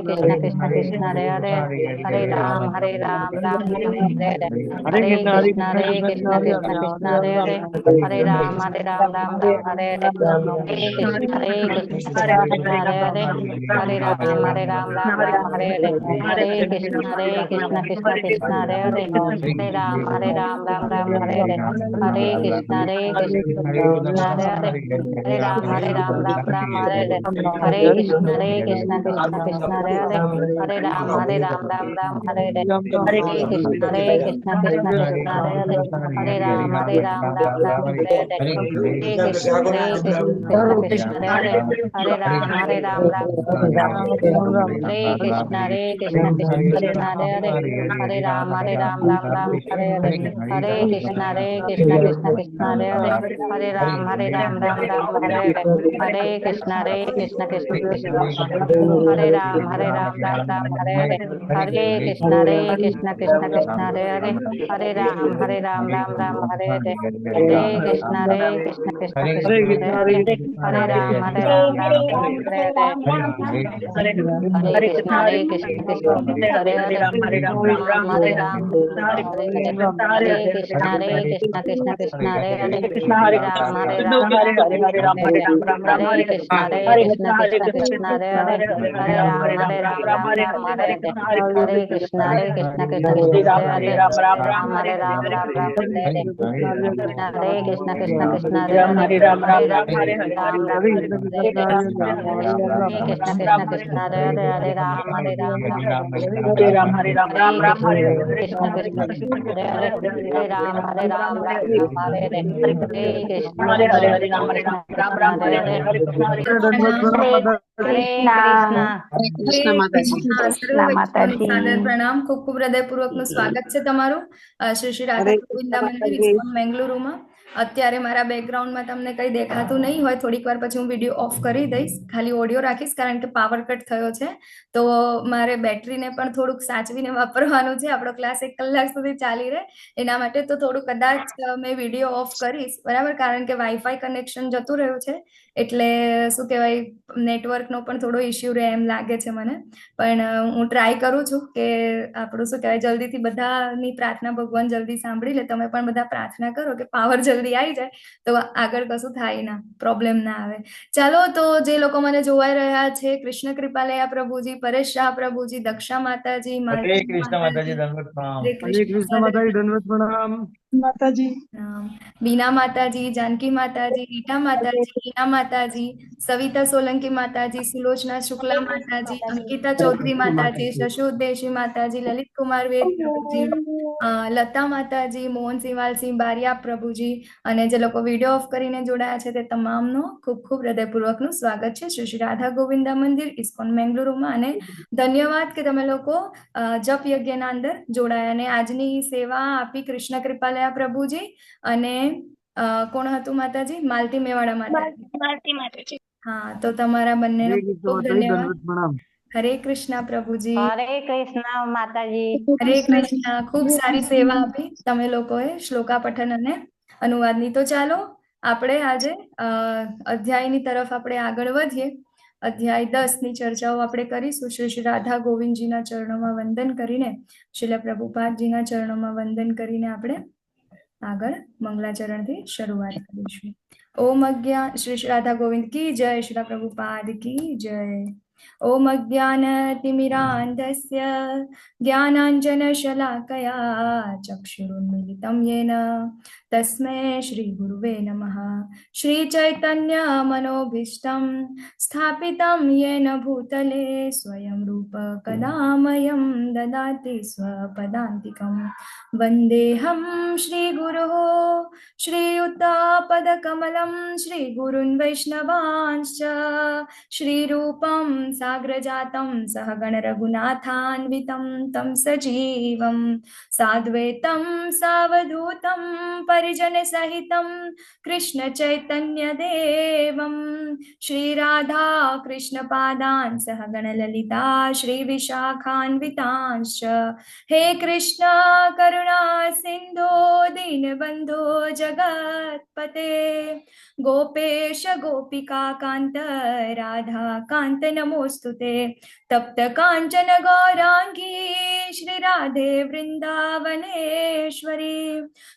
कृष्ण कृष्ण कृष्ण हरे हरे, हरे राम राम राम हरे हरे, हरे हरे कृष्ण कृष्ण कृष्ण कृष्ण हरे कृष्ण हरे, हरे हरे हरे, राम हरे राम राम राम हरे हरे, हरे कृष्ण कृष्ण कृष्ण हरे हरे, हरे राम राम राम हरे हरे, हरे कृष्ण कृष्ण कृष्ण हरे हरे, हरे राम राम हरे हरे, हरे कृष्ण कृष्ण हरे हरे, हरे राम राम हरे हरे, हरे कृष्ण कृष्ण हरे हरे, हरे राम राम हरे हरे, हरे कृष्ण कृष्ण हरे हरे, हरे राम राम हरे हरे, हरे कृष्ण कृष्ण हरे हरे, हरे राम राम हरे हरे, हरे कृष्ण कृष्ण हरे हरे, हरे राम राम हरे हरे, हरे कृष्ण कृष्ण हरे हरे, हरे राम राम हरे हरे, हरे कृष्ण कृष्ण हरे राम राम हरे हरे, हरे कृष्ण कृष्ण हरे हरे, हरे राम राम हरे हरे, हरे कृष्ण हरे कृष्ण हरे कृष्ण हरे, हरे हरे राम कृष्ण राम हरे हरे, हरे कृष्ण कृष्ण हरे हरे, राम हरे हरे, हरे कृष्ण कृष्ण हरे हरे, हरे राम राम हरे हरे, हरे कृष्ण कृष्ण हरे हरे, हरे राम राम हरे हरे, हरे कृष्ण कृष्ण हरे हरे, हरे राम राम हरे हरे, हरे कृष्ण हरे हरे, हरे राम हरे कृष्ण हरे कृष्ण हरे, हरे राम हरे राम हरे राम कृष्ण राम कृष्ण हरे हरे, हरे राम हरे हरे कृष्ण हरे कृष्ण हरे हरे, हरे राम राम हरे हरे, हरे कृष्ण हरे हरे, दंडवत प्रणाम माता जी। हरे कृष्ण हरे कृष्ण माताजी। હા, સર્વ વૈષ્ણવોને સાદર પ્રણામ. ખૂબ ખૂબ હૃદયપૂર્વકનું સ્વાગત છે તમારું શ્રી શ્રી રાધા હરે ગોવિંદા કૃષ્ણ મંદિર માતાજી। ઇસ્કોન બેંગલુરુમાં. અત્યારે મારા બેકગ્રાઉન્ડમાં તમને કંઈ દેખાતું નહીં હોય, થોડીક વાર પછી હું વિડીયો ઓફ કરી દઈશ, ખાલી ઓડિયો રાખીશ કારણ કે પાવર કટ થયો છે. તો મારે બેટરીને પણ થોડુંક સાચવીને વાપરવાનું છે. આપણો ક્લાસ 1 કલાક સુધી ચાલી રહે એના માટે તો થોડું કદાચ મેં વિડીયો ઓફ કરીશ, બરાબર, કારણ કે વાઈફાઈ કનેક્શન જતું રહ્યું છે એટલે શું કહેવાય, નેટવર્કનો પણ થોડો ઇસ્યુ રહે એમ લાગે છે મને. પણ હું ટ્રાય કરું છું કે આપણું શું કહેવાય, જલ્દીથી બધાની પ્રાર્થના ભગવાન જલ્દી સાંભળી લે. તમે પણ બધા પ્રાર્થના કરો કે પાવર જલ્દી આવી જાય તો આગળ કશું થાય ના, પ્રોબ્લેમ ના આવે. ચાલો, તો જે લોકો મને જોવાઈ રહ્યા છે, કૃષ્ણ કૃપાલયા પ્રભુજી, પરેશ શાહ પ્રભુજી, દક્ષા માતાજી, हरे માલતી कृष्ण माता जी માતાજી, दंडवत प्रणाम। હરે हरे कृष्ण माता जी કૃષ્ણ, दंडवत प्रणाम માતાજી। बीना माताजी, जानकी माताजी, रीटा माताजी, हीना माताजी, सविता सोलंकी माताजी, सुलोचना शुक्ला माताजी, अंकिता चौधरी माताजी, शशु उद्देशी माताजी, ललित कुमार वेद प्रभुजी, લતા માતાજી, મોહન સિંહ બારિયા પ્રભુજી, અને જે લોકો વિડીયો ઓફ કરીને જોડાયા છે તે તમામનો ખૂબ ખૂબ હૃદયપૂર્વકનું સ્વાગત છે શ્રી શ્રી રાધા ગોવિંદા મંદિર ઇસ્કોન બેંગલુરુમાં. અને ધન્યવાદ કે તમે લોકો જપ યજ્ઞના અંદર જોડાયા અને આજની સેવા આપી કૃષ્ણ કૃપાલયા પ્રભુજી અને કોણ હતું માતાજી? માલતી મેવાડા માતાજી. હા, તો તમારા બંનેનો हरे ખૂબ कृष्ण ખૂબ माता जी ધન્યવાદ. दंडवत प्रणाम। હરે કૃષ્ણ પ્રભુજી. હરે કૃષ્ણ માતાજી, હરે કૃષ્ણ. ખૂબ સારી સેવા આપી તમે લોકોએ, શ્લોકા પઠન અને અનુવાદની. તો ચાલો આપણે આજે અધ્યાયની તરફ આપણે આગળ વધીએ. અધ્યાય 10 ની ચર્ચાઓ આપણે કરીશું. શ્રી શ્રી રાધા ગોવિંદજીના ચરણોમાં વંદન કરીને, શ્રીલ પ્રભુપાદજીના ચરણોમાં વંદન કરીને આપણે આગળ મંગલાચરણથી શરૂઆત કરીશું. ઓમ અજ્ઞાન, શ્રી શ્રી રાધા ગોવિંદ કી જય, શ્રી પ્રભુપાદ કી જય. ઓમ અજ્ઞાનતિમિરાન્ધસ્ય જ્ઞાનાંજનશલાકયા ચક્ષુરુન્મિલિतं येन तस्मै श्रीगुरुवे नमः. श्रीचैतन्यमनोभीष्टं स्थापितं येन भूतले स्वयं रूप कदा मह्यं ददाति स्वपदान्तिकं. वन्देऽहं श्रीगुरोः श्रीयुतापदकमलं श्रीगुरून् वैष्णवांश्च श्रीरूपं साग्रजातं सहगण रघुनाथान्वितं तं सजीवं साद्वैतं सावधूतं परिजनसहितं कृष्ण चैतन्य देवं श्रीराधा कृष्णपादान् सहगण ललिता श्रीविशाखान्वितांश्च. हे कृष्ण करुणा सिन्धो दीनबन्धो जगत्पते गोपेश गोपिका कान्त राधा कान्त नमो नमोस्तुते तप्त कांचन गौरांगी श्री राधे वृंदावनेश्वरी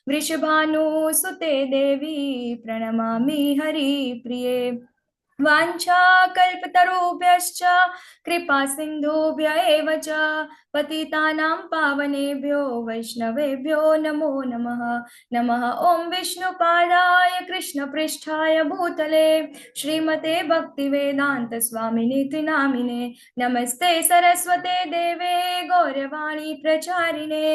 वृषभानुसुते देवी प्रणमामि हरिप्रिये वाञ्छाकल्पतरुभ्यश्च कृपा सिन्धुभ्य एव च पतितानां पावनेभ्यो वैष्णवेभ्यो नमो नमः नमः ॐ विष्णुपादाय कृष्णपृष्ठाय भूतले श्रीमते भक्तिवेदान्त स्वामिनीति नामिने नमस्ते सरस्वते देवे गौरवाणी प्रचारिणे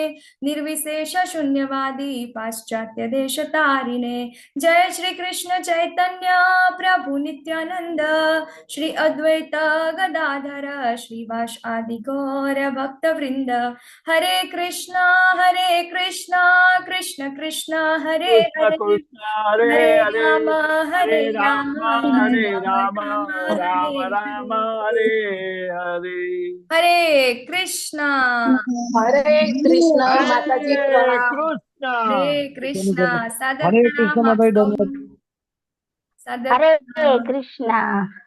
निर्विशेष शून्यवादी पाश्चात्य देशतारिणे जय श्री कृष्ण चैतन्य प्रभु नित्यानंद श्री अद्वैत गदाधर श्रीवास आदि गौर भक्त वृंद हरे कृष्णा कृष्ण कृष्ण हरे हरे हरे हरे हरे राम हरे राम राम हरे राम राम हरे राम हरे हरे हरे कृष्णा हरे कृष्ण माता जी हरे प्रणाम। कृष्ण हरे कृष्णा सादर हरे प्रणाम कृष्ण आप माता सौનું। धन्यवाद। સાદર હરે પ્રણામ। કૃષ્ણ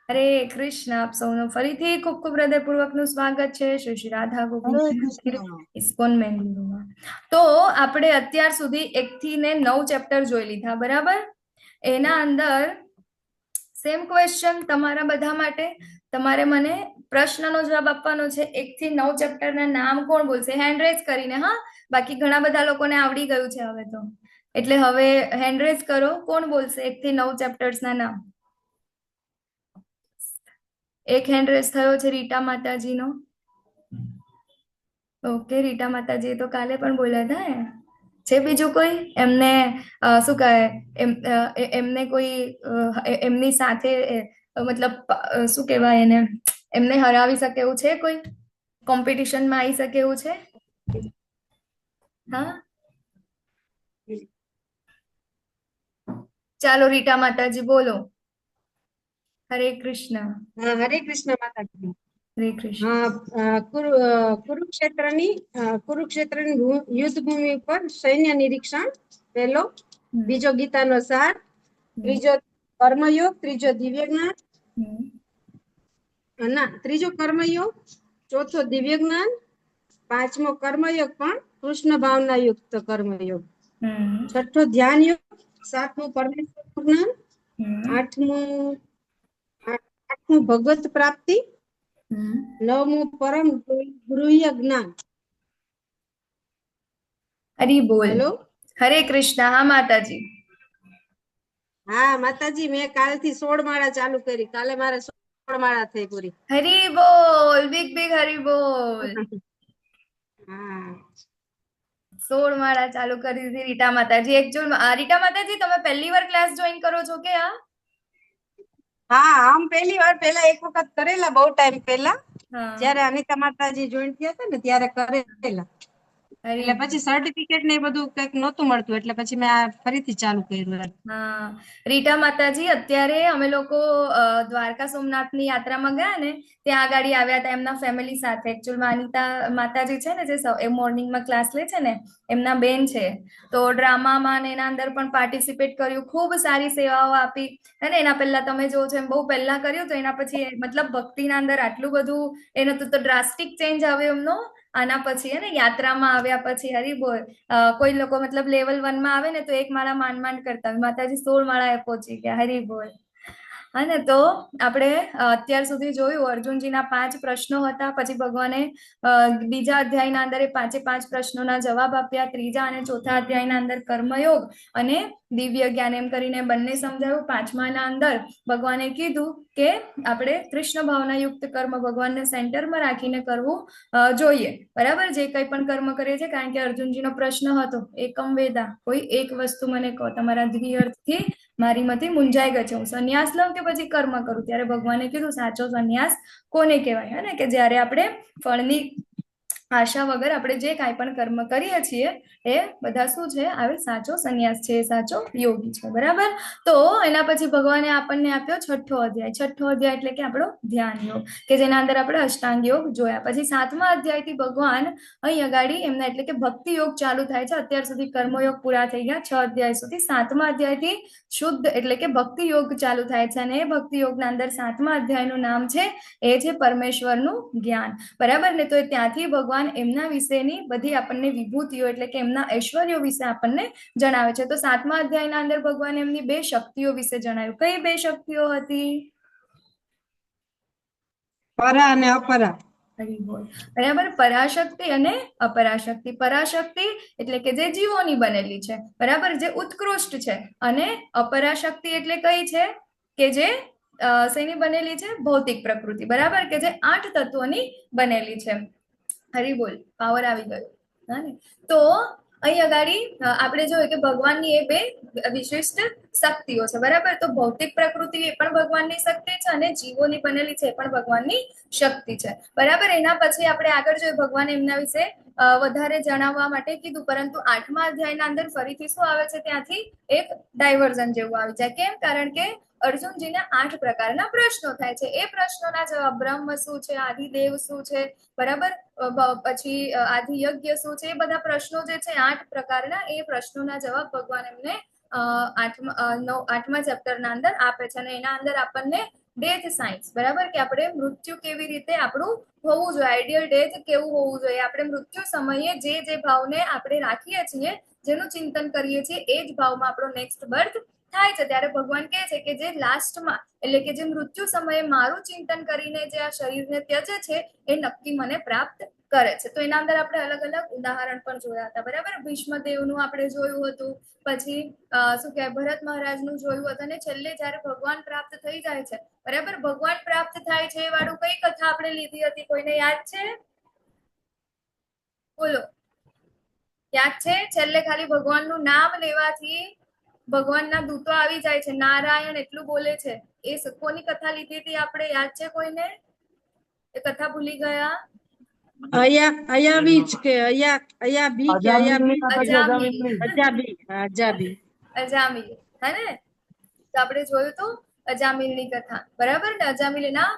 હરે કૃષ્ણ આપ સૌનું ફરીથી ખૂબ ખૂબ હૃદયપૂર્વકનું સ્વાગત છે શ્રી શ્રી રાધા हरे ગોવિંદ कृष्ण। ઇસ્કોન બેંગલુરુમાં। તો આપણે અત્યાર સુધી 1 થી 9 ચેપ્ટર જોઈ લીધા, બરાબર? એના અંદર સેમ ક્વેશ્ચન તમારા બધા માટે, તમારે મને પ્રશ્નનો જવાબ આપવાનો છે। 1 થી 9 ચેપ્ટરના નામ કોણ બોલશે? હેન્ડ રેઝ કરીને, હા, બાકી ઘણા બધા લોકોને આવડી ગયું છે હવે તો, એટલે હવે હેન્ડ રેઝ કરો। કોણ બોલશે 1 થી 9 ચેપ્ટર્સના નામ? એક હેન્ડ રેઝ થયો છે રીટા માતાજીનો। ઓકે, રીટા માતાજી તો કાલે પણ બોલ્યા હતા ને। છે બીજું કોઈ એમને શું કહે એમને કોઈ એમની સાથે મતલબ શું કહેવાય એને, એમને હરાવી શકે એવું છે? કોઈ કોમ્પિટિશનમાં આવી શકે એવું છે? હા, ચાલો રીટા માતાજી બોલો। હરે કૃષ્ણ। हरे कृष्ण माता जी। હરે કૃષ્ણ। कुरुक्षेत्रनी युद्ध भूमि पर सैन्य निरीक्षण पहलो, बीजो गीतानो सार, त्रीजो कर्मयोग, त्रीजो दिव्य ज्ञान, त्रीजो कर्मयोग, चौथो दिव्य ज्ञान, पांचमो कर्मयोग पण कृष्ण भावना युक्त कर्मयोग, छठो ध्यान योग, सातमो परमेश्वर ज्ञान, आठमो भगवत प्राप्ति, नवमो परम गृह्य ज्ञान। हरि बोल। हेलो, हरे कृष्ण। हाँ माताजी। हाँ माताजी, मैं काल थी 16 माळा चालू करी, काले मारे 16 माळा थई पूरी। हरि बोल, बिग बिग हरि बोल। हाँ 16 માળા ચાલુ કરી દીધી રીટા માતાજી। એકચ્યુઅલ રીટા માતાજી તમે પહેલી વાર ક્લાસ જોઈન કરો છો કે? हाँ, हम पहली बार पहला एक वखत करेला, बहुत टाइम पहला हाँ, જ્યારે અનિતા માતાજી જોઈન થયા હતા ને ત્યારે કરેલા, હરી એટલે પછી સર્ટિફિકેટ ને એ બધું કંઈક નહોતું મળતું, એટલે પછી મેં આ ફરીથી ચાલુ કર્યું। હા, રીટા માતાજી અત્યારે અમે લોકો દ્વારકા સોમનાથની યાત્રામાં ગયા ને, ત્યાં આગાડી આવ્યા હતા એમના ફેમિલી સાથે। એકચ્યુઅલમાં અનિતા માતાજી છે ને જે મોર્નિંગમાં ક્લાસ લે છે ને, એમના બેન છે, તો ડ્રામામાં ને એના અંદર પણ પાર્ટિસિપેટ કર્યું, ખૂબ સારી સેવાઓ આપી। અને એના પહેલા તમે જો છો એમ બહુ પહેલા કર્યું, તો એના પછી મતલબ ભક્તિના અંદર આટલું બધું એનો તો ડ્રાસ્ટિક ચેન્જ આવ્યો એમનો આના પછી, હે ને, યાત્રામાં આવ્યા પછી। હરી બોલ। કોઈ લોકો મતલબ લેવલ 1 માં આવે ને તો એક માળા માંડ માંડ કરતા, માતાજી 16 માળાએ પહોંચી ગયા। હરી બોલ। હા ને, તો આપણે અત્યાર સુધી જોયું અર્જુનજીના 5 પ્રશ્નો હતા, પછી ભગવાને બીજા અધ્યાયના અંદર એ 5 પ્રશ્નોના જવાબ આપ્યા, ત્રીજા અને ચોથા અધ્યાયના અંદર કર્મયોગ અને દિવ્ય જ્ઞાન એમ કરીને બંને સમજાવ્યું। પાંચમાના અંદર ભગવાને કીધું કે આપણે કૃષ્ણ ભાવના યુક્ત કર્મ ભગવાનને સેન્ટરમાં રાખીને કરવું જોઈએ, બરાબર? જે કંઈ પણ કર્મ કરીએ છીએ, કારણ કે અર્જુનજીનો પ્રશ્ન હતો એકમ વેદા, કોઈ એક વસ્તુ મને કહો, તમારા દ્વિઅર્થથી મારી મતી મુંજાઈ ગઈ છે, હું સંન્યાસ લઉં કે પછી કર્મ કરું? ત્યારે ભગવાને કીધું સાચો સંન્યાસ કોને કહેવાય, હે ને, કે જ્યારે આપણે ફળની આશા વગર આપણે જે કાંઈ પણ કર્મ કરીએ છીએ એ બધા શું છે, આવે સાચો સંન્યાસ છે, સાચો યોગી છે, બરાબર. તો એના પછી ભગવાને આપણને આપ્યો છઠ્ઠો અધ્યાય એટલે કે આપણો ધ્યાન યોગ, કે જેના અંદર આપણે અષ્ટાંગ યોગ જોયા. પછી 7મા અધ્યાયથી ભગવાન અહીં અગાડી એમના એટલે કે ભક્તિ યોગ ચાલુ થાય છે. અત્યાર સુધી કર્મયોગ પૂરા થઈ ગયા 6 અધ્યાય સુધી. 7મા અધ્યાયથી શુદ્ધ એટલે કે ભક્તિ યોગ ચાલુ થાય છે, અને એ ભક્તિ યોગના અંદર 7મા અધ્યાયનું નામ છે, એ છે પરમેશ્વરનું જ્ઞાન, બરાબર ને. તો ત્યાંથી ભગવાન એમના વિશેની બધી આપણને વિભૂતિઓ એટલે કે એમના ઐશ્વર્યો વિશે આપણને જણાવે છે. તો 7મા અધ્યાયના અંદર ભગવાન એમની 2 શક્તિઓ વિશે જણાવ્યું. કઈ 2 શક્તિઓ હતી? પરા અને અપરા. બરાબર, પરાશક્તિ અને અપરાશક્તિ. પરાશક્તિ એટલે કે જે જીવોની બનેલી છે, બરાબર, જે ઉત્કૃષ્ટ છે. અને અપરાશક્તિ એટલે કઈ છે? કે જે શેની બનેલી છે? ભૌતિક પ્રકૃતિ, બરાબર, કે જે 8 તત્વોની બનેલી છે. હરી બોલ, પાવર આવી ગયો. તો અહીં અગાડી આપણે જોયું કે ભગવાનની એ 2 વિશિષ્ટ શક્તિઓ છે, બરાબર. તો ભૌતિક પ્રકૃતિ એ પણ ભગવાનની શક્તિ છે, અને જીવોની બનેલી છે એ પણ ભગવાનની શક્તિ છે, બરાબર. એના પછી આપણે આગળ જોયું ભગવાન એમના વિશે વધારે જણાવવા માટે કીધું, પરંતુ 8મા અધ્યાયના અંદર ફરીથી શું આવે છે? ત્યાંથી એક ડાયવર્ઝન જેવું આવી જાય. કેમ? કારણ કે અર્જુનજીને 8 પ્રકારના પ્રશ્નો થાય છે. એ પ્રશ્નોના જવાબ બ્રહ્મ શું છે, આદિદેવ શું છે, બરાબર, પછી આદિ યજ્ઞ શું છે, એ બધા પ્રશ્નો જે છે 8 પ્રકારના, એ પ્રશ્નોના જવાબ ભગવાન એમને 8મા ચેપ્ટરના અંદર આપે છે. અને એના અંદર આપણને ડેથ સાયન્સ, બરાબર, કે આપણે મૃત્યુ કેવી રીતે આપણું હોવું જોઈએ, આઈડિયલ ડેથ કેવું હોવું જોઈએ, આપણે મૃત્યુ સમયે જે ભાવને આપણે રાખીએ છીએ, જેનું ચિંતન કરીએ છીએ, એ જ ભાવમાં આપણો નેક્સ્ટ બર્થ થાય છે. ત્યારે ભગવાન કહે છે કે જે લાસ્ટમાં એટલે કે જે મૃત્યુ સમયે મારું ચિંતન કરીને જે આ શરીરને ત્યજે છે, એ નક્કી મને પ્રાપ્ત કરે છે. તો એના અંદર આપણે અલગ અલગ ઉદાહરણ પણ જોયા હતા, બરાબર. ભીષ્મદેવનું આપણે જોયું હતું, પછી શું કહેવાય, ભરત મહારાજનું જોયું હતું, અને છેલ્લે જયારે ભગવાન પ્રાપ્ત થઈ જાય છે, બરાબર, ભગવાન પ્રાપ્ત થાય છે એ વાળું કઈ કથા આપણે લીધી હતી? કોઈને યાદ છે? બોલો, યાદ છે? છેલ્લે ખાલી ભગવાનનું નામ લેવાથી ભગવાનના દૂતો આવી જાય છે, નારાયણ એટલું બોલે છે. એ કોની કથા લીધી હતી આપણે? યાદ છે કોઈને? એ કથા ભૂલી ગયા? અયાબી કે અયાબી કે અજામિલની કથા છે, અજાબી અજામિલ, હે ને? તો આપણે જોયું તો અજામિલની કથા, બરાબર ને. અજામિલના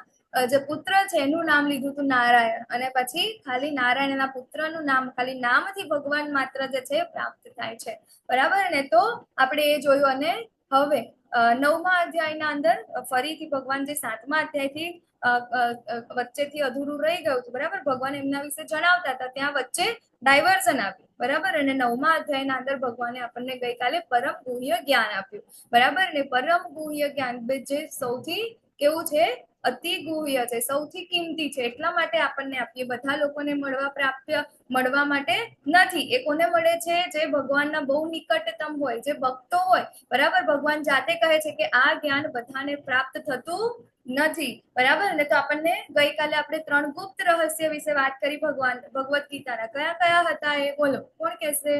જે પુત્ર છે એનું નામ લીધું હતું નારાયણ, અને પછી ખાલી નારાયણના પુત્રનું નામ, ખાલી નામથી ભગવાન માત્ર જે છે પ્રાપ્ત થાય છે, બરાબર ને. તો આપણે એ જોયું. અને હવે 9મા અધ્યાયના અંદર ફરીથી ભગવાન જે 7મા અધ્યાયથી વચ્ચેથી અધૂરું રહી ગયું હતું, બરાબર, ભગવાન એમના વિશે જણાવતા હતા, ત્યાં વચ્ચે ડાયવર્ઝન આપ્યું, બરાબર. અને 9મા અધ્યાયના અંદર ભગવાને આપણને ગઈકાલે પરમ ગુહ્ય જ્ઞાન આપ્યું, બરાબર ને. પરમ ગુહ્ય જ્ઞાન જે સૌથી કેવું છે? અતિ ગુહ્ય છે, સૌથી કિંમતી છે. એટલા માટે આપણને આપીએ. બધા લોકોને મળવા માટે નથી. એ કોને મળે છે? જે ભગવાનના બહુ નિકટતમ હોય, જે ભક્તો હોય, બરાબર. ભગવાન જાતે કહે છે કે આ જ્ઞાન બધાને પ્રાપ્ત થતું નથી, બરાબર ને. તો આપણને ગઈકાલે આપણે 3 ગુપ્ત રહસ્ય વિશે વાત કરી ભગવદ ગીતાના. કયા કયા હતા એ? બોલો, કોણ કહેશે?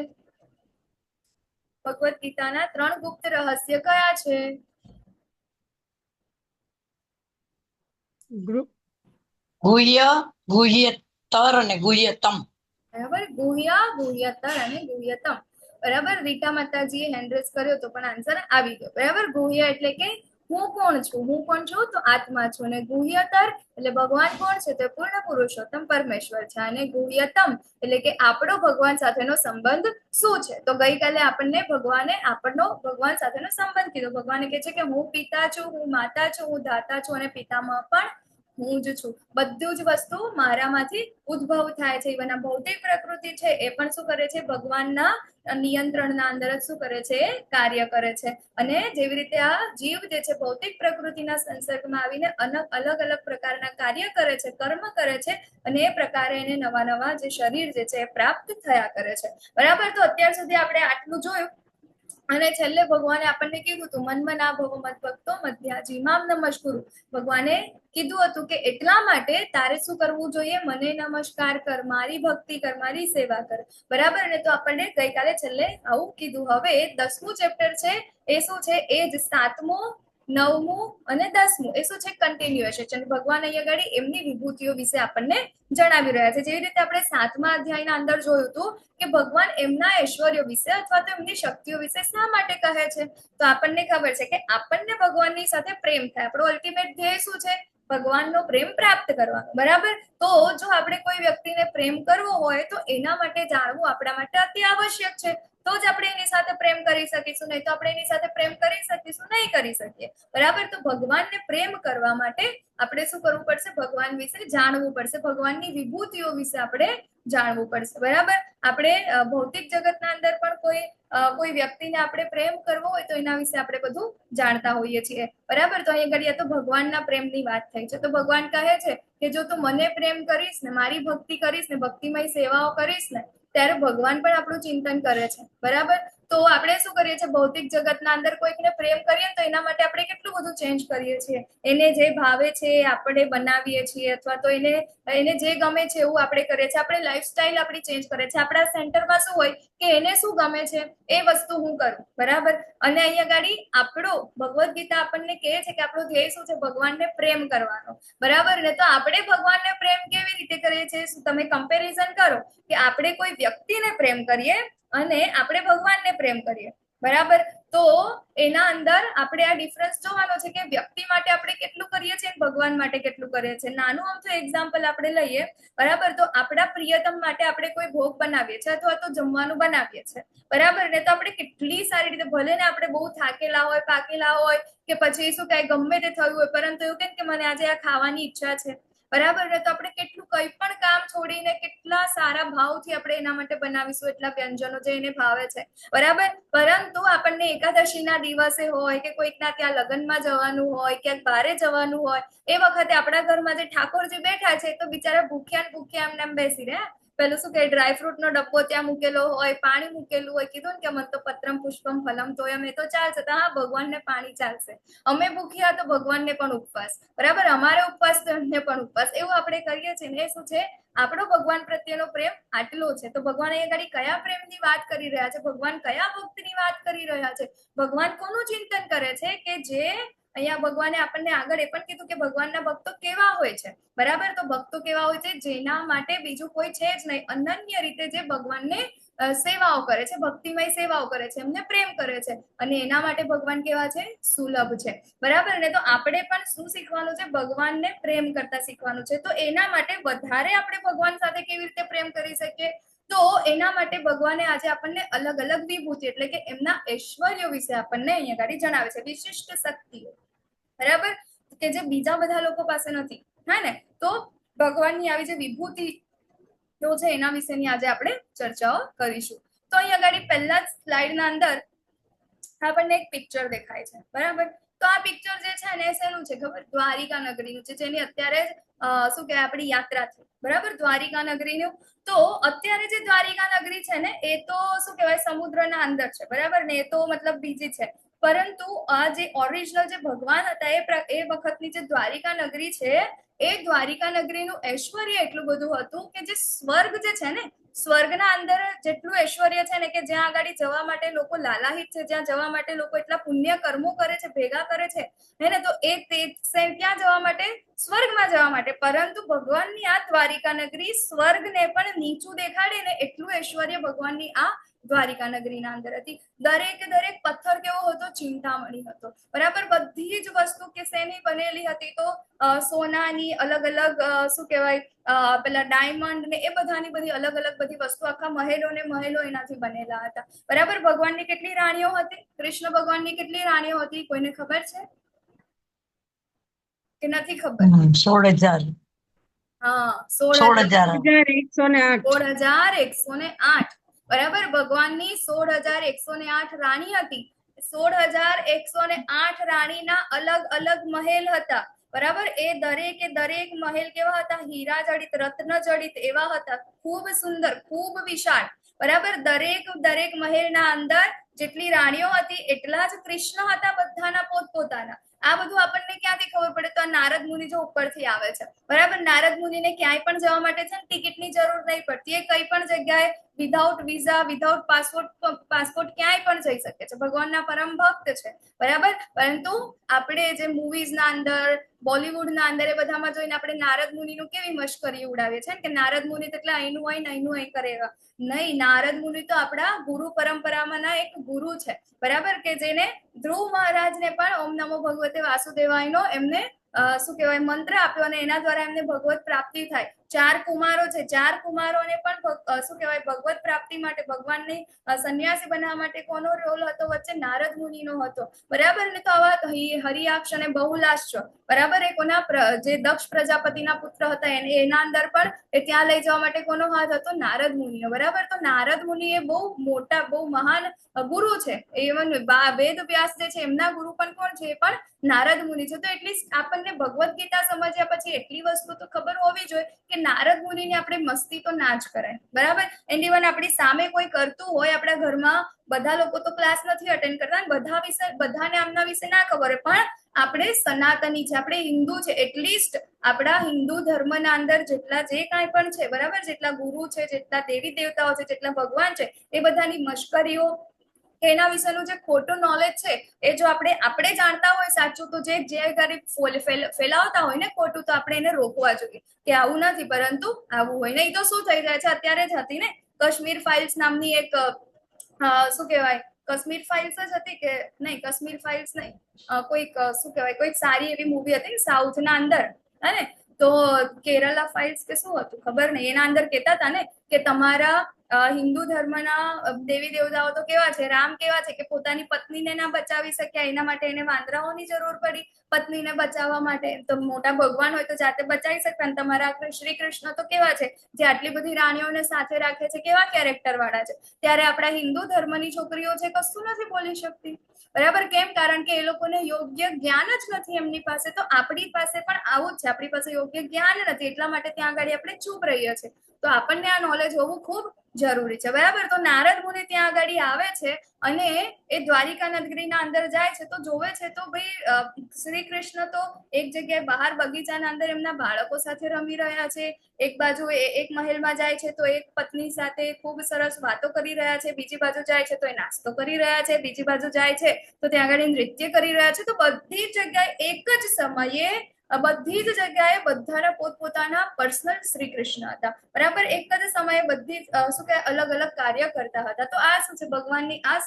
ભગવદ ગીતાના 3 ગુપ્ત રહસ્ય કયા છે? ગુહ્ય, ગુહ્યતર અને ગુહ્યતમ, બરાબર. ગુહ્ય, ગુહ્યતર અને ગુહ્યતમ, બરાબર. રીટા માતાજીએ હેન્ડ રેઝ કર્યો તો પણ આન્સર આવી ગયો, બરાબર. ગુહ્ય એટલે કે હું કોણ છું? હું કોણ છું? તો આત્મા છું. અને ગુહ્યતર એટલે ભગવાન કોણ છે? તો પૂર્ણ પુરુષોત્તમ પરમેશ્વર છે. અને ગુહ્યતમ એટલે કે આપણો ભગવાન સાથેનો સંબંધ શું છે? તો ગઈકાલે આપણને ભગવાને આપણનો ભગવાન સાથેનો સંબંધ કીધો. ભગવાને કહે છે કે હું પિતા છું, હું માતા છું, હું દાતા છું, અને પિતામાં પણ હું જ છું. બધું જ વસ્તુ મારામાંથી ઉદ્ભવ થાય છે. ઇવન આ ભૌતિક પ્રકૃતિ છે એ પણ શું કરે છે? ભગવાનના નિયંત્રણના અંદર જ શું કરે છે? કાર્ય કરે છે. અને જેવી રીતે આ જીવ જે છે ભૌતિક પ્રકૃતિના સંસર્ગમાં આવીને અલગ અલગ પ્રકારના કાર્ય કરે છે, કર્મ કરે છે, અને એ પ્રકારે એને નવા નવા જે શરીર જે છે એ પ્રાપ્ત થયા કરે છે, બરાબર. તો અત્યાર સુધી આપણે આટલું જોયું. અને છેલ્લે ભગવાને આપણને કીધું હતું મન્મના ભવ મદ્ભક્તો મધ્યાજી મામ નમસ્કુરુ. ભગવાને કીધું હતું કે એટલા માટે તારે શું કરવું જોઈએ? મને નમસ્કાર કર, મારી ભક્તિ કર, મારી સેવા કર, બરાબર ને. તો આપણને ગઈકાલે છેલ્લે આવું કીધું. હવે 10મું ચેપ્ટર છે એ શું છે? એ જ 7મું 9મું અને 10મું એ શું છે કન્ટિન્યુએશન. ભગવાન અહીંયા આગળ એમની વિભૂતિઓ વિશે આપણને જણાવી રહ્યા છે. જેવી રીતે આપણે 7મા અધ્યાયના અંદર જોયું હતું કે ભગવાન એમના ઐશ્વર્યો વિશે અથવા તો એમની શક્તિઓ વિશે શા માટે કહે છે, તો આપણને ખબર છે કે આપણને ભગવાનની સાથે પ્રેમ થાય. આપણો અલ્ટિમેટ ધ્યેય શું છે? ભગવાનનો પ્રેમ પ્રાપ્ત કરવાનો. બરાબર. તો જો આપણે કોઈ વ્યક્તિને પ્રેમ કરવો હોય તો એના માટે જાણવું આપણા માટે અતિ આવશ્યક છે. તો જ આપણે એની સાથે પ્રેમ કરી શકીશું, નહીં તો આપણે એની સાથે પ્રેમ કરી શકીશું નહીં કરી શકીએ. બરાબર. તો ભગવાનને પ્રેમ કરવા માટે આપણે શું કરવું પડશે? ભગવાન વિશે જાણવું પડશે, ભગવાનની વિભૂતિઓ વિશે આપણે જાણવું પડશે. બરાબર. આપણે ભૌતિક જગતના અંદર પણ કોઈ વ્યક્તિને આપણે પ્રેમ કરવો હોય તો એના વિશે આપણે બધું જાણતા હોઈએ છીએ. બરાબર. તો અહીંયા ઘડીએ તો ભગવાનના પ્રેમની વાત થઈ છે. તો ભગવાન કહે છે કે જો તું મને પ્રેમ કરીશ ને, મારી ભક્તિ કરીશ ને, ભક્તિમય સેવાઓ કરીશ ને, ત્યારે ભગવાન પણ આપણું ચિંતન કરે છે. બરાબર. તો આપણે શું કરીએ છીએ? ભૌતિક જગતના અંદર કોઈકને પ્રેમ કરીએ તો એના માટે આપણે કેટલું બધું ચેન્જ કરીએ છીએ. એને જે ભાવે છે એ આપણે બનાવીએ છીએ, અથવા તો એને જે ગમે છે એવું આપણે કરીએ છીએ. આપણે લાઈફસ્ટાઈલ આપણી ચેન્જ કરીએ છીએ. આપણા સેન્ટરમાં શું હોય કે એને શું ગમે છે એ વસ્તુ હું કરું. બરાબર. અને અહીંયા ગાડી આપણો ભગવદ્ ગીતા આપણને કહે છે કે આપણો ધ્યેય શું છે? ભગવાનને પ્રેમ કરવાનો. બરાબર ને. તો આપણે ભગવાનને પ્રેમ કેવી રીતે કરીએ છીએ? તમે કમ્પેરિઝન કરો કે આપણે કોઈ વ્યક્તિને પ્રેમ કરીએ અને આપણે ભગવાનને પ્રેમ કરીએ. બરાબર. તો એના અંદર આપણે આ ડિફરન્સ જોવાનો છે કે વ્યક્તિ માટે આપણે કેટલું કરીએ છીએ, ભગવાન માટે કેટલું કરીએ છીએ. નાનું આમથું એક્ઝામ્પલ આપણે લઈએ. બરાબર. તો આપણા પ્રિયતમ માટે આપણે કોઈ ભોગ બનાવીએ છીએ અથવા તો જમવાનું બનાવીએ છીએ. બરાબર ને. તો આપણે કેટલી સારી રીતે, ભલે ને આપણે બહુ થાકેલા હોય, પાકેલા હોય કે પછી શું કઈ ગમે તે થયું હોય, પરંતુ એવું કે મને આજે આ ખાવાની ઈચ્છા છે. બરાબર ને. તો આપણે કેટલું કઈ પણ કામ છોડીને કેટલા સારા ભાવથી આપણે એના માટે બનાવીશું એટલા વ્યંજનો જે એને ભાવે છે. બરાબર. પરંતુ આપણને એકાદશીના દિવસે હોય કે કોઈકના ત્યાં લગ્નમાં જવાનું હોય, ક્યાંક બહારે જવાનું હોય, એ વખતે આપણા ઘરમાં જે ઠાકોરજી બેઠા છે તો બિચારા ભૂખ્યા ને ભૂખ્યા એમને બેસી રહ્યા. પેલું શું કે ડ્રાયફ્રૂટ નો ડબ્બો ત્યાં મૂકેલો હોય, પાણી મૂકેલું હોય. કીધું ને કે મન તો પત્રમ પુષ્પમ ફલમ તોયમ, એ તો ચાલશે. તો હા, ભગવાનને પાણી ચાલશે. અમે ભૂખ્યા તો ભગવાનને પણ ઉપવાસ. બરાબર. અમારે ઉપવાસ તો એમને પણ ઉપવાસ. એવું આપણે કરીએ છીએ ને. એ શું છે? આપણો ભગવાન પ્રત્યેનો પ્રેમ આટલો છે. તો ભગવાન અહીંયા આગળ કયા પ્રેમની વાત કરી રહ્યા છે? ભગવાન કયા ભક્તિની વાત કરી રહ્યા છે? ભગવાન કોનું ચિંતન કરે છે? કે જે અહીંયા ભગવાને આપણને આગળ એ પણ કીધું કે ભગવાનના ભક્તો કેવા હોય છે. બરાબર. તો ભક્તો કેવા હોય છે? જેના માટે બીજું કોઈ છે જ નહીં. અનન્ય રીતે જે ભગવાનને સેવાઓ કરે છે, ભક્તિમય સેવાઓ કરે છે, એમને પ્રેમ કરે છે, અને એના માટે ભગવાન કેવા છે? સુલભ છે. બરાબર ને. તો આપણે પણ શું શીખવાનું છે? ભગવાનને પ્રેમ કરતા શીખવાનું છે. તો એના માટે વધારે આપણે ભગવાન સાથે કેવી રીતે પ્રેમ કરી શકીએ? તો એના માટે ભગવાને આજે આપણને અલગ અલગ વિભૂતિ એટલે કે એમના ઐશ્વર્યો વિશે આપણને અહીંયા ગાડી જણાવે છે, વિશિષ્ટ શક્તિઓ. બરાબર. કે જે બીજા બધા લોકો પાસે નથી. હા ને. તો ભગવાનની આવી જે વિભૂતિ છે એના વિશેની આજે આપણે ચર્ચાઓ કરીશું. તો અહીંયા આગળ પહેલા જ સ્લાઇડના અંદર આપણને એક પિક્ચર દેખાય છે. બરાબર. તો આ પિક્ચર જે છે ને શેનું છે ખબર? દ્વારિકા નગરીનું છે, જેની અત્યારે શું કહેવાય આપણી યાત્રા છે. બરાબર. દ્વારિકા નગરીનું. તો અત્યારે જે દ્વારિકા નગરી છે ને એ તો શું કહેવાય સમુદ્રના અંદર છે. બરાબર ને. એ તો મતલબ બીજી છે. પરંતુ આ જે ઓરિજિનલ જે ભગવાન હતા એ વખતની જે દ્વારિકા નગરી છે, એ દ્વારિકા નગરીનું ઐશ્વર્ય એટલું બધું હતું કે જે સ્વર્ગ જે છે ને, સ્વર્ગના અંદર જેટલું ઐશ્વર્ય છે ને કે જ્યાં આગળ જવા માટે લોકો લાલાહિત છે, જ્યાં જવા માટે લોકો એટલા પુણ્ય કર્મો કરે છે, ભેગા કરે છે, હે ને. તો એ ક્યાં જવા માટે? સ્વર્ગમાં જવા માટે. પરંતુ ભગવાનની આ દ્વારિકા નગરી સ્વર્ગને પણ નીચું દેખાડે ને એટલું ઐશ્વર્ય ભગવાનની આ દ્વારિકા નગરીના અંદર હતી. દરેક પથ્થર કેવો હતો? ચિંતામણી હતો. બરાબર. બધી જ વસ્તુ કે શેની બનેલી હતી? તો સોનાની, અલગ અલગ શું કહેવાય પેલા ડાયમંડ ને એ બધાની બધી અલગ અલગ બધી વસ્તુ, આખા મહેલો ને મહેલો એનાથી બનેલા હતા. બરાબર. ભગવાનની કેટલી રાણીઓ હતી? કૃષ્ણ ભગવાનની કેટલી રાણીઓ હતી? કોઈને ખબર છે કે નથી ખબર? 16,000. હા, 16,108. 16,108. બરાબર. ભગવાનની 16,108 રાણી હતી. 16,108 રાણીના અલગ અલગ મહેલ હતા. બરાબર. એ દરેક મહેલ કેવા હતા? હીરા જડિત, રત્ન જડિત એવા હતા. ખૂબ સુંદર, ખૂબ વિશાળ. બરાબર. દરેક મહેલના અંદર જેટલી રાણીઓ હતી એટલા જ કૃષ્ણ હતા, બધાના પોતપોતાના. આ બધું આપણને ક્યાંથી ખબર પડે? તો આ નારદ મુનિ જો ઉપરથી આવે છે, બરાબર. નારદ મુનિને ક્યાંય પણ જવા માટે છે ને ટિકિટની જરૂર નહીં પડતી. એ કઈ પણ જગ્યાએ વિધાઉટ વિઝા, વિધાઉટ પાસપોર્ટ ક્યાંય પણ જઈ શકે છે. ભગવાનના પરમ ભક્ત છે, બરાબર. પરંતુ આપણે જે મૂવીઝના અંદર, બોલિવૂડના અંદર એ બધામાં જોઈને આપણે નારદ મુનિનું કેવી મશ્કરી ઉડાવીએ છીએ કે નારદ મુનિ તો એટલે અહીંનું અહીં કરેગા. નહીં, નારદ મુનિ તો આપણા ગુરુ પરંપરામાંના એક ગુરુ છે, બરાબર. કે જેને ધ્રુવ મહારાજને પણ ઓમ નમો ભગવતે વાસુદેવાયનો એમને શું કહેવાય મંત્ર આપ્યો અને એના દ્વારા એમને ભગવત પ્રાપ્તિ થાય. 4 કુમારો છે, 4 કુમારોને પણ શું કહેવાય ભગવત પ્રાપ્તિ માટે, ભગવાનની સંન્યાસી બનાવવા માટે કોનો રોલ હતો વચ્ચે? નારદ મુનિનો હતો, બરાબર ને. તો આવા હરિયાક્ષ અને બહુલાશ છો, બરાબર. એ કોના જે દક્ષ પ્રજાપતિના પુત્ર હતા એના અંદર પણ એ ત્યાં લઈ જવા માટે કોનો હાથ હતો? નારદ મુનિનો, બરાબર. તો નારદ મુનિ એ બહુ મોટા, બહુ મહાન ગુરુ છે. ઇવન વેદ વ્યાસ જે છે એમના ગુરુ પણ કોણ છે? એ પણ નારદ મુનિ છે. તો એટલીસ્ટ આપણને ભગવદ્ ગીતા સમજ્યા પછી એટલી વસ્તુ તો ખબર હોવી જોઈએ કે નારદ મુનિને આપણે મસ્તી તો ના જ કરાય, બરાબર. એન્ડ ઇવન આપણી સામે કોઈ કરતું હોય, આપણા ઘરમાં બધા લોકો તો ક્લાસ નથી અટેન્ડ કરતા, બધા વિશે, બધાને આમના વિશે ના ખબર હોય, પણ આપણે સનાતની છે, આપણે હિન્દુ છે, એટલીસ્ટ આપણા હિન્દુ ધર્મના અંદર જેટલા જે કાંઈ પણ છે, બરાબર, જેટલા ગુરુ છે, જેટલા દેવી દેવતાઓ છે, જેટલા ભગવાન છે, એ બધાની મશ્કરીઓ, એના વિશેનું જે ખોટું નોલેજ છે એ જો આપણે જાણતા હોય સાચું, તો જે ગરીબ ફેલાવતા હોય ને ખોટું, તો આપણે એને રોકવા જોઈએ કે આવું નથી, પરંતુ આવું હોય. નહીં તો શું થઈ જાય છે? અત્યારે જ હતી ને કાશ્મીર ફાઇલ્સ નામની એક શું કહેવાય, કાશ્મીર ફાઇલ્સ જ હતી કે નહીં? કાશ્મીર ફાઇલ્સ નહીં, કોઈક શું કહેવાય, કોઈક સારી એવી મૂવી હતી સાઉથના અંદર, હે? તો કેરલા ફાઇલ્સ કે શું હતું ખબર નહીં. એના અંદર કહેતા હતા ને કે તમારા હિન્દુ ધર્મના દેવી દેવતાઓ તો કેવા છે, રામ કેવા છે કે પોતાની પત્નીને ના બચાવી શક્યા, એના માટે એને વાંદરાઓની જરૂર પડી પત્નીને બચાવવા માટે. તો મોટા ભગવાન હોય તો જાતે બચાવી શકતા. અને તમારા શ્રી કૃષ્ણ તો કેવા છે, જે આટલી બધી રાણીઓને સાથે રાખે છે, કેવા કેરેક્ટર વાળા છે. ત્યારે આપણા હિન્દુ ધર્મની છોકરીઓ છે કશું નથી બોલી શકતી, બરાબર. કેમ? કારણ કે એ લોકોને યોગ્ય જ્ઞાન જ નથી એમની પાસે. તો આપણી પાસે પણ આવું જ છે, આપણી પાસે યોગ્ય જ્ઞાન નથી, એટલા માટે ત્યાં આગળ આપણે ચૂપ રહીએ છીએ. તો આપણને આ નોલેજ હોવું ખૂબ જરૂરી છે, બરાબર. તો નારદ મુનિ ત્યાં આગળ આવે છે અને એ દ્વારિકા નગરીના અંદર જાય છે, તો જોવે છે તો ભાઈ શ્રી કૃષ્ણ તો એક જગ્યાએ બહાર બગીચાના અંદર એમના બાળકો સાથે રમી રહ્યા છે. એક બાજુ એક મહેલમાં જાય છે તો એક પત્ની સાથે ખૂબ સરસ વાતો કરી રહ્યા છે, બીજી બાજુ જાય છે તો એ નાસ્તો કરી રહ્યા છે, બીજી બાજુ જાય છે તો ત્યાં આગળ નૃત્ય કરી રહ્યા છે. તો બધી જ જગ્યાએ એક જ સમયે, બધી જ જગ્યાએ બધાના પોતપોતાના પર્સનલ શ્રી કૃષ્ણ હતા, બરાબર. એક જ સમયે બધી શું કહેવાય અલગ અલગ કાર્ય કરતા હતા. તો આ શું છે? ભગવાનની આ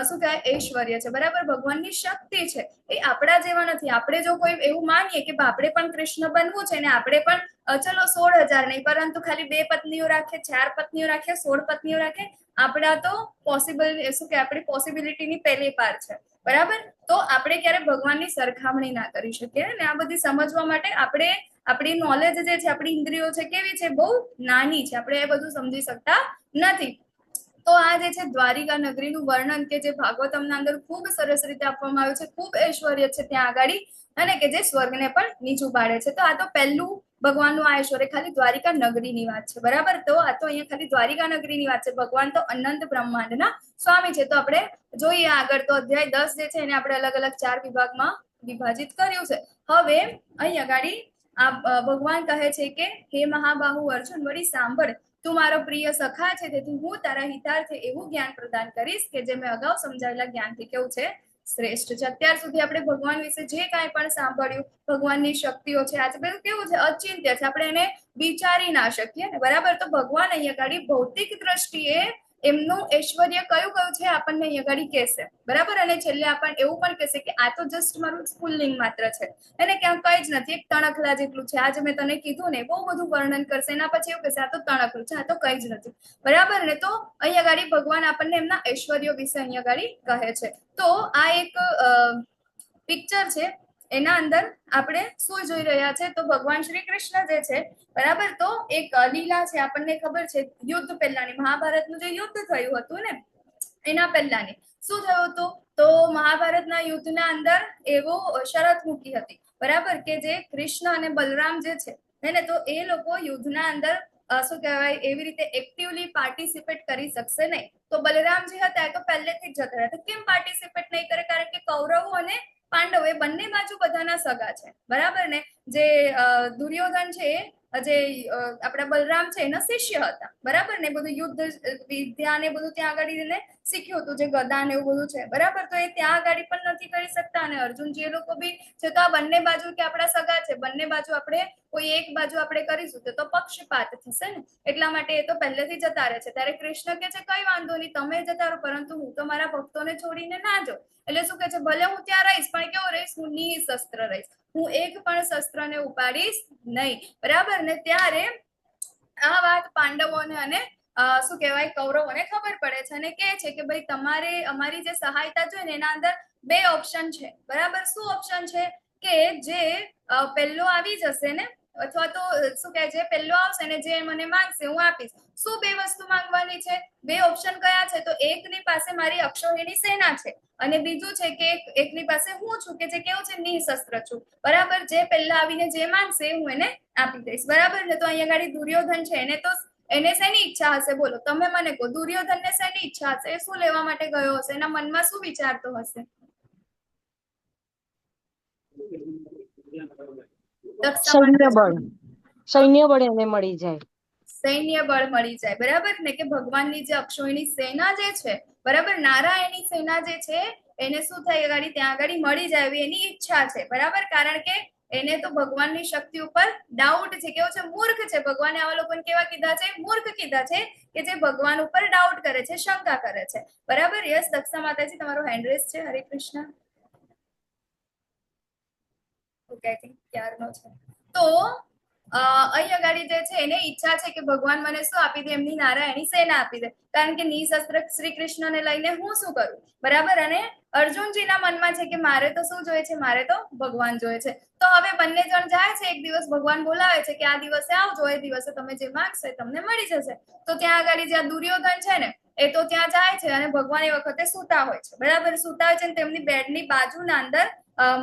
શું કહેવાય ઐશ્વર્ય છે, બરાબર. ભગવાનની શક્તિ છે. એ આપણા જેવા નથી. આપણે જો કોઈ એવું માનીએ કે આપણે પણ કૃષ્ણ બનવું છે ને આપણે પણ ચલો 16,000 નહીં, પરંતુ ખાલી 2 પત્નીઓ રાખે, 4 પત્નીઓ રાખે, 16 પત્નીઓ રાખે, આપણા તો પોસિબલ શું કે આપણી પોસિબિલિટીની પહેલી પાર છે, બરાબર. તો આપણે ક્યારે ભગવાનની સરખામણી ના કરી શકીએ ને. આ બધી સમજવા માટે આપણે આપણી નોલેજ જે છે, આપણી ઇન્દ્રિયો છે, કેવી છે? બહુ નાની છે. આપણે એ બધું સમજી શકતા નથી. તો આ જે છે દ્વારિકા નગરીનું વર્ણન કે જે ભાગવતમના અંદર ખૂબ સરસ રીતે આપવામાં આવ્યું છે, ખૂબ ઐશ્વર્ય છે ત્યાં આગળ, અને કે જે સ્વર્ગને પણ નીચું પાડે છે. તો આ તો પહેલું ભગવાનનું આ ઐશ્વર્ય ખાલી દ્વારિકા નગરીની વાત છે, બરાબર. તો આ તો અહીંયા ખાલી દ્વારિકા નગરીની વાત છે. ભગવાન તો અનંત બ્રહ્માંડના સ્વામી છે. તો આપણે જોઈએ આગળ, તો અધ્યાય 10 જે છે એને આપણે અલગ અલગ 4 વિભાગમાં વિભાજિત કર્યું છે. હવે અહીં આગળ આ ભગવાન કહે છે કે હે મહાબાહુ અર્જુન, વળી સાંભળ, તું મારો પ્રિય સખા છે, તેથી હું તારા હિતાર્થે એવું જ્ઞાન પ્રદાન કરીશ કે જે મેં અગાઉ સમજાવેલા જ્ઞાનથી કેવું છે? શ્રેષ્ઠ છે. અત્યાર સુધી આપણે ભગવાન વિશે જે કાંઈ પણ સાંભળ્યું, ભગવાનની શક્તિઓ છે, આજે બધું કેવું છે? અચિંત્ય છે, આપણે એને વિચારી ના શકીએ ને, બરાબર. તો ભગવાન અહીંયા આગળ ભૌતિક દ્રષ્ટિએ એમનું ઐશ્વર્ય કયું કયું છે આપણને અહીંયા આગળ કહેશે, બરાબર. અને છેલ્લે આપણને એવું પણ કહેશે કે આ તો જસ્ટ મારું સ્ફુલ્લિંગ માત્ર છે, એને ક્યાં કઈ જ નથી, એક તણખલા જેટલું છે. આજે મેં તને કીધું ને, બહુ બધું વર્ણન કરશે. એના પછી એવું કહેશે આ તો તણખલું છે, આ તો કઈ જ નથી, બરાબર ને. તો અહીંયા આગળ ભગવાન આપણને એમના ઐશ્વર્યો વિશે અહીંયા આગળ કહે છે. તો આ એક પિક્ચર છે, એના અંદર આપણે શું જોઈ રહ્યા છે? તો ભગવાન શ્રી કૃષ્ણ જે છે, બરાબર, તો એક લીલા છે. આપણને ખબર છે યુદ્ધ પહેલાની, મહાભારતનું જે યુદ્ધ થયું હતું ને એના પહેલાની શું થયું હતું? તો મહાભારતના યુદ્ધના અંદર એવો શરત મૂકી હતી, બરાબર, કે જે કૃષ્ણ અને બલરામ જે છે ને, તો એ લોકો યુદ્ધના અંદર શું કહેવાય એવી રીતે એક્ટિવલી પાર્ટિસિપેટ કરી શકશે નહીં. તો બલરામજી હતા એ તો પહેલેથી જ જતા રહ્યા. તો કેમ પાર્ટિસિપેટ નહીં કરે? કારણ કે કૌરવો અને પાંડવો એ બંને બાજુ બધાના સગા છે, બરાબર ને. જે દુર્યોધન છે જે આપણા બલરામ છે એના શિષ્ય હતા, બરાબર ને. બધું યુદ્ધ વિદ્યા ને બધું ત્યાં આગળ એને શીખ્યું હતું, જે ગદા ને એવું બધું છે, બરાબર. તો એ ત્યાં આગળ પણ નથી કરી શકતા. અને અર્જુનજી એ લોકો બી છે. તો આ બંને બાજુ કે આપણા સગા છે, બંને બાજુ આપણે કોઈ એક બાજુ આપણે કરીશું તો પક્ષપાત થશે ને. એટલા માટે એ તો પહેલેથી જતા રહે છે. ત્યારે કૃષ્ણ કે છે કઈ વાંધો નહીં, તમે જતા રહો, પરંતુ હું તો મારા ભક્તોને છોડીને ના જાઉં. એટલે શું કે છે, ભલે હું ત્યાં રહીશ પણ કેવું રહીશ, હું નિશસ્ત્ર રહીશ, હું એક પણ શસ્ત્રને ઉપાડીશ નહીં, બરાબર ને. ત્યારે આ વાત પાંડવોને અને શું કહેવાય કૌરવોને ખબર પડે છે અને કહે છે કે ભાઈ તમારે અમારી જે સહાયતા જોઈએ ને એના અંદર બે ઓપ્શન છે, બરાબર. શું ઓપ્શન છે? કે જે પહેલો આવી જશે ને, અથવા તો શું કહે છે, પહેલો આવશે ને જે મને માંગશે હું આપીશ. શું બે વસ્તુ માંગવાની છે? બે ઓપ્શન કયા છે? તો એકની પાસે મારી અક્ષૌહિણી સેના છે અને બીજું છે કે એકની પાસે હું છું કે જે કેવું છે, નિશસ્ત્ર છું, બરાબર. જે પહેલા આવીને જે માંગશે હું એને આપી દઈશ, બરાબર ને. તો અહીંયા ગાડી દુર્યોધન છે એને શેની ઈચ્છા હશે? બોલો તમે મને કહો. દુર્યોધન ને શેની ઈચ્છા હશે? એ શું લેવા માટે ગયો હશે? એના મનમાં શું વિચારતો હશે? સૈન્ય બળ એને મળી જાય, સૈન્ય બળ મળી જાય, બરાબર ને. કે ભગવાનની જે અક્ષૌહિણી સેના જે છે, બરાબર, નારાયણની સેના જે છે એને શું થાય ગાડી ત્યાં આગળ મળી જાય એવી એની ઈચ્છા છે, બરાબર. કારણ કે એને તો ભગવાનની શક્તિ ઉપર ડાઉટ છે. કેવો છે? મૂર્ખ છે. ભગવાને આવા લોકોને કેવા કીધા છે? મૂર્ખ કીધા છે, કે જે ભગવાન ઉપર ડાઉટ કરે છે, શંકા કરે છે, બરાબર. યસ દક્ષા માતાજી, તમારો હેન્ડ રેસ છે. હરે કૃષ્ણ. ઓકે, આઈ થિંક ક્યારનો છે. તો અહીંયા ગાડી જે છે એને ઈચ્છા છે કે ભગવાન મને શું આપી દે? એમની નારાયણી સેના આપી દે. કારણ કે નિશસ્ત્ર શ્રી કૃષ્ણને લઈને હું શું કરું, બરાબર. અને અર્જુનજીના મનમાં છે કે મારે તો શું જોઈએ છે? મારે તો ભગવાન જોઈએ છે. તો હવે બંને જણ જાય છે. એક દિવસ ભગવાન બોલાવે છે કે આ દિવસે આવજો, એ દિવસે તમે જે માંગશે તમને મળી જશે. તો ત્યાં આગળ જ્યાં દુર્યોધન છે ને એ તો ત્યાં જાય છે અને ભગવાન એ વખતે સૂતા હોય છે, બરાબર. સૂતા હોય છે ને તેમની બેડની બાજુના અંદર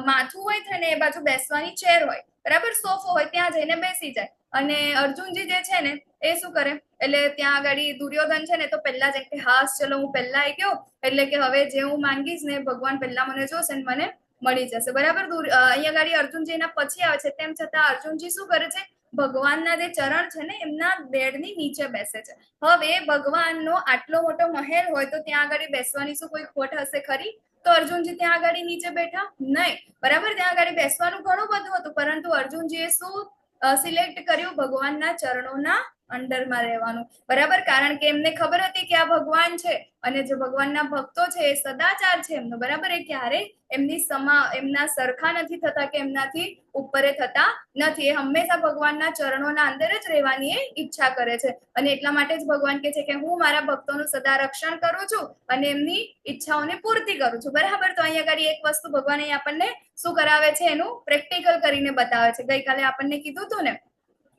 માથું હોય છે ને એ બાજુ બેસવાની ચેર હોય, બરાબર, સોફો હોય, ત્યાં જઈને બેસી જાય. અને અર્જુનજી જે છે ને એ શું કરે? એટલે ત્યાં આગળ દુર્યોધન છે ને તો પહેલા જ કે હાસ ચલો હું પહેલા આવી ગયો, એટલે કે હવે જે હું માંગીશ ને ભગવાન પહેલા મને જોશે ને મને મળી જશે, બરાબર. અહીંયા આગળ અર્જુનજી એના પછી આવે છે. તેમ છતાં અર્જુનજી શું કરે છે? ભગવાનના જે ચરણ છે ને એમના બેડની નીચે બેસે છે. હવે ભગવાનનો આટલો મોટો મહેલ હોય તો ત્યાં આગળ બેસવાની શું કોઈ ખોટ હશે ખરી? તો અર્જુનજી ત્યાં આગળ નીચે બેઠા નહીં, બરાબર. ત્યાં આગળ બેસવાનું ઘણું બધું હતું, પરંતુ અર્જુનજીએ શું સિલેક્ટ કર્યું? ભગવાનના ચરણોના અંડરમાં રહેવાનું, બરાબર. કારણ કે એમને ખબર હતી કે આ ભગવાન છે અને જે ભગવાનના ભક્તો છે એ સદાચાર છે એમનો, બરાબર. એ ક્યારે એમના સરખા નથી થતા કે એમનાથી ઉપરે થતા નથી. એ હંમેશા ભગવાનના ચરણોના અંદર જ રહેવાની એ ઈચ્છા કરે છે. અને એટલા માટે જ ભગવાન કે છે કે હું મારા ભક્તોનું સદા રક્ષણ કરું છું અને એમની ઈચ્છાઓને પૂર્તિ કરું છું, બરાબર. તો અહીંયા આગળ એક વસ્તુ ભગવાન અહીં આપણને શું કરાવે છે? એનું પ્રેક્ટિકલ કરીને બતાવે છે. ગઈકાલે આપણને કીધું હતું ને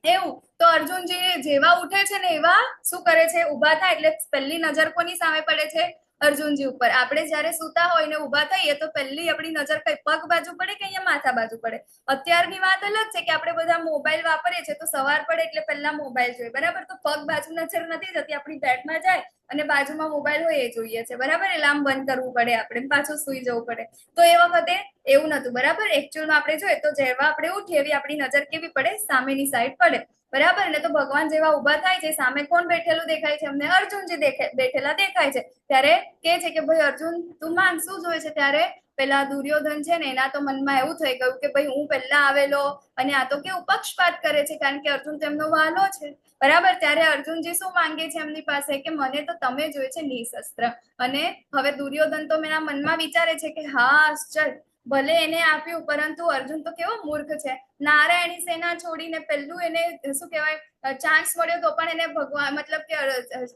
એવું. તો અર્જુનજી જેવા ઉઠે છે ને એવા શું કરે છે? ઉભા થાય. એટલે પહેલી નજર કોની સામે પડે છે? અર્જુનજી ઉપર. આપણે જયારે સૂતા હોય ને ઉભા થઈએ તો પહેલી આપણી નજર કઈ પગ બાજુ પડે કે અહીંયા માથા બાજુ પડે? અત્યારની વાત અલગ છે કે આપણે બધા મોબાઈલ વાપરીએ છીએ તો સવાર પડે એટલે પહેલા મોબાઈલ જોઈએ, બરાબર. તો પગ બાજુ નજર નથી જતી, આપણી બેડમાં જાય અને બાજુમાં મોબાઈલ હોય એ જોઈએ છે, બરાબર. એટલે આમ બંધ કરવું પડે, આપણે પાછું સુઈ જવું પડે. તો એ વખતે એવું નતું, બરાબર. એકચ્યુઅલમાં આપણે જોઈએ તો જેવા આપણે ઉઠીએ એવી આપણી નજર કેવી પડે? સામેની સાઈડ પડે, બરાબર ને. તો ભગવાન જેવા ઉભા થાય છે, સામે કોણ બેઠેલું દેખાય છે? અમને અર્જુનજી બેઠેલા દેખાય છે. ત્યારે કે છે કે ભાઈ અર્જુન તું માંગ, શું જોઈએ છે? ત્યારે પેલા દુર્યોધન છે ને એના તો મનમાં એવું થઈ ગયું કે ભાઈ હું પહેલા આવેલો અને આ તો કેવું પક્ષપાત કરે છે, કારણ કે અર્જુન તેમનો વહાલો છે, બરાબર. ત્યારે અર્જુનજી શું માંગે છે એમની પાસે? કે મને તો તમે જોઈએ છે નિશસ્ત્ર. અને હવે દુર્યોધન તો એના મનમાં વિચારે છે કે હા ચલ ભલે એને આપ્યું, પરંતુ અર્જુન તો કેવો મૂર્ખ છે. નારાયણી સેના છોડીને પહેલું એને શું કહેવાય ચાન્સ મળ્યો તો પણ એને ભગવાન મતલબ કે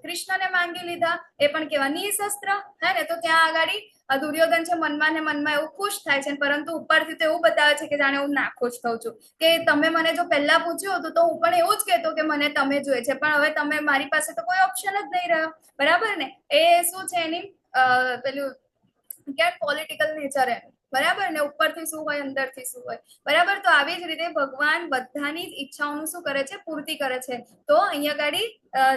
કૃષ્ણને માંગી લીધા, એ પણ કેવા નિશસ્ત્ર, હે ને. તો ત્યાં આગળ દુર્યોધન છે મનમાં ને મનમાં એવું ખુશ થાય છે, પરંતુ ઉપરથી તો એવું બતાવે છે કે જાણે હું નાખુશ થઉં છું કે તમે મને જો પહેલા પૂછ્યું હતું તો હું પણ એવું જ કહેતો કે મને તમે જોઈએ છે, પણ હવે તમે મારી પાસે તો કોઈ ઓપ્શન જ નહીં રહ્યો, બરાબર ને. એ શું છે એની પેલું ક્યાં પોલિટિકલ નેચર એનું, બરાબર ને, ઉપરથી શું હોય, અંદરથી શું હોય, બરાબર. તો આવી જ રીતે ભગવાન બધાની જ ઈચ્છાઓનું શું કરે છે, પૂર્તિ કરે છે. તો અહીંયા ગાડી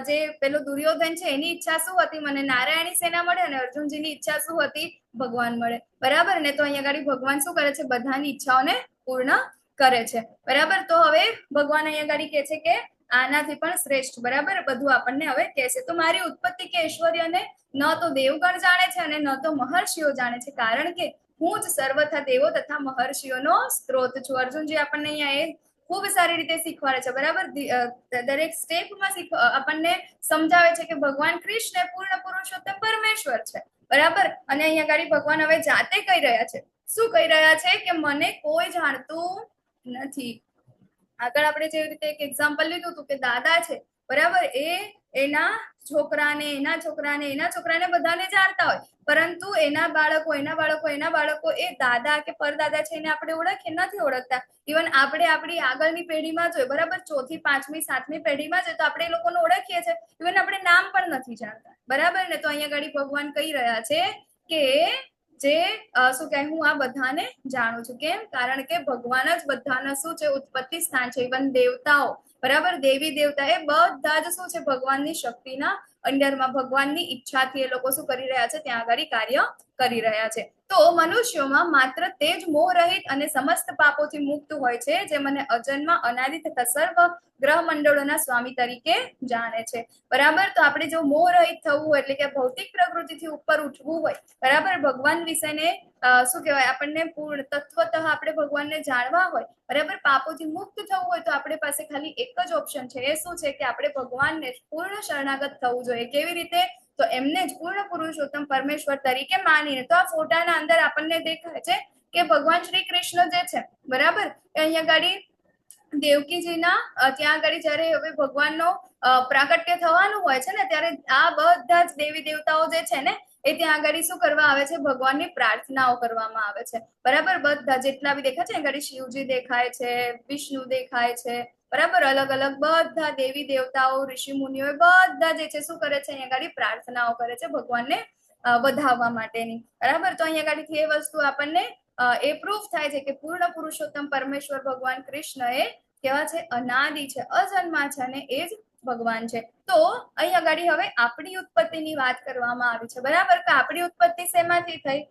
જે પેલો દુર્યોધન છે એની ઈચ્છા શું હતી, મને નારાયણી સેના મળે, અને અર્જુનજીની ઈચ્છા શું હતી, ભગવાન મળે, બરાબર ને. તો અહીંયા ગાડી ભગવાન શું કરે છે, બધાની ઈચ્છાઓને પૂર્ણ કરે છે, બરાબર. તો હવે ભગવાન અહીંયા ગાડી કહે છે કે આનાથી પણ શ્રેષ્ઠ, બરાબર, બધું આપણને હવે કહેશે. તો મારી ઉત્પત્તિ કે ઐશ્વર્યને ન તો દેવગણ જાણે છે અને ન તો મહર્ષિઓ જાણે છે, કારણ કે હું જ સર્વથા દેવો તથા મહર્ષિઓનો સ્ત્રોત છું. અર્જુનજી આપણને અહીંયા એ ખૂબ સારી રીતે શીખવાડે છે, બરાબર. દરેક સ્ટેપમાં આપણને સમજાવે છે કે ભગવાન કૃષ્ણ પૂર્ણ પુરુષોત્તમ પરમેશ્વર છે, બરાબર. અને અહીંયા ગાડી ભગવાન હવે જાતે કહી રહ્યા છે, શું કહી રહ્યા છે, કે મને કોઈ જાણતું નથી. આગળ આપણે જેવી રીતે એક એક્ઝામ્પલ લીધું હતું કે દાદા છે, બરાબર, એના છોકરાને બધાને જાણતા હોય, પરંતુ એના બાળકો એ દાદા કે પરદાદા છે એને આપણે ઓળખીએ નથી ઓળખતા. ઇવન આપણે આપણી આગળની પેઢીમાં જોઈએ, બરાબર, 4th, 5th, 7th પેઢીમાં જોઈએ તો આપણે એ લોકોને ઓળખીએ છીએ, ઇવન આપણે નામ પણ નથી જાણતા, બરાબર ને. તો અહીંયા ગાડી ભગવાન કહી રહ્યા છે કે જે શું કહે, હું આ બધાને જાણું છું. કેમ? કારણ કે ભગવાન જ બધાના શું છે, ઉત્પત્તિ સ્થાન છે. ઇવન દેવતાઓ, બરાબર, દેવી દેવતા એ બધા જ શું છે, ભગવાનની શક્તિના અંડરમાં, ભગવાનની ઈચ્છાથી એ લોકો શું કરી રહ્યા છે, ત્યાં આગળ કાર્ય કરી રહ્યા છે. તો મનુષ્યોમાં માત્ર તે જ મોહ રહિત અને સમસ્ત પાપોથી મુક્ત હોય છે, જે મને અજન્મા, અનાદિ તથા સર્વ ગ્રહ મંડળોના સ્વામી તરીકે જાણે છે, બરાબર. તો આપણે જો મોહ રહિત થવું હોય, એટલે કે ભૌતિક પ્રકૃતિથી ઉપર ઉઠવું હોય, બરાબર, ભગવાન વિશેને શું કહેવાય, આપણને પૂર્ણ તત્વતઃ આપણે ભગવાનને જાણવા હોય, બરાબર, પાપોથી મુક્ત થવું હોય, તો આપણી પાસે ખાલી એક જ ઓપ્શન છે. એ શું છે કે આપણે ભગવાનને પૂર્ણ શરણાગત થવું જોઈએ. કેવી રીતે? તો એમને જ પૂર્ણ પુરુષોત્તમ પરમેશ્વર તરીકે માનીને. તો આ ફોટાના અંદર આપણને દેખાય છે કે ભગવાન શ્રી કૃષ્ણ જે છે, બરાબર, અહીંયા ગાડી દેવકીજીના ત્યાં આગળ જયારે હવે ભગવાનનો પ્રાકટ્ય થવાનું હોય છે ને, ત્યારે આ બધા જ દેવી દેવતાઓ જે છે ને એ ત્યાં આગળ શું કરવા આવે છે, ભગવાનની પ્રાર્થનાઓ કરવામાં આવે છે, બરાબર. બધા જેટલા બી દેખાય છે, આગળ શિવજી દેખાય છે, વિષ્ણુ દેખાય છે, બરાબર, અલગ અલગ બધા દેવી દેવતાઓ, ઋષિ મુનિઓ બધા જે છે શું કરે છે, અહીંયા આગળ પ્રાર્થનાઓ કરે છે ભગવાનને વધાવવા માટેની, બરાબર. તો અહીંયા આગળથી એ વસ્તુ આપણને એ પ્રૂફ થાય છે કે પૂર્ણ પુરુષોત્તમ પરમેશ્વર ભગવાન કૃષ્ણ એ કેવા છે, અનાદિ છે, અજન્મા છે, અને એ જ ભગવાન છે. તો અહીંયા આગળ હવે આપણી ઉત્પત્તિની વાત કરવામાં આવી છે, બરાબર. કે આપણી ઉત્પત્તિ શેમાંથી થઈ?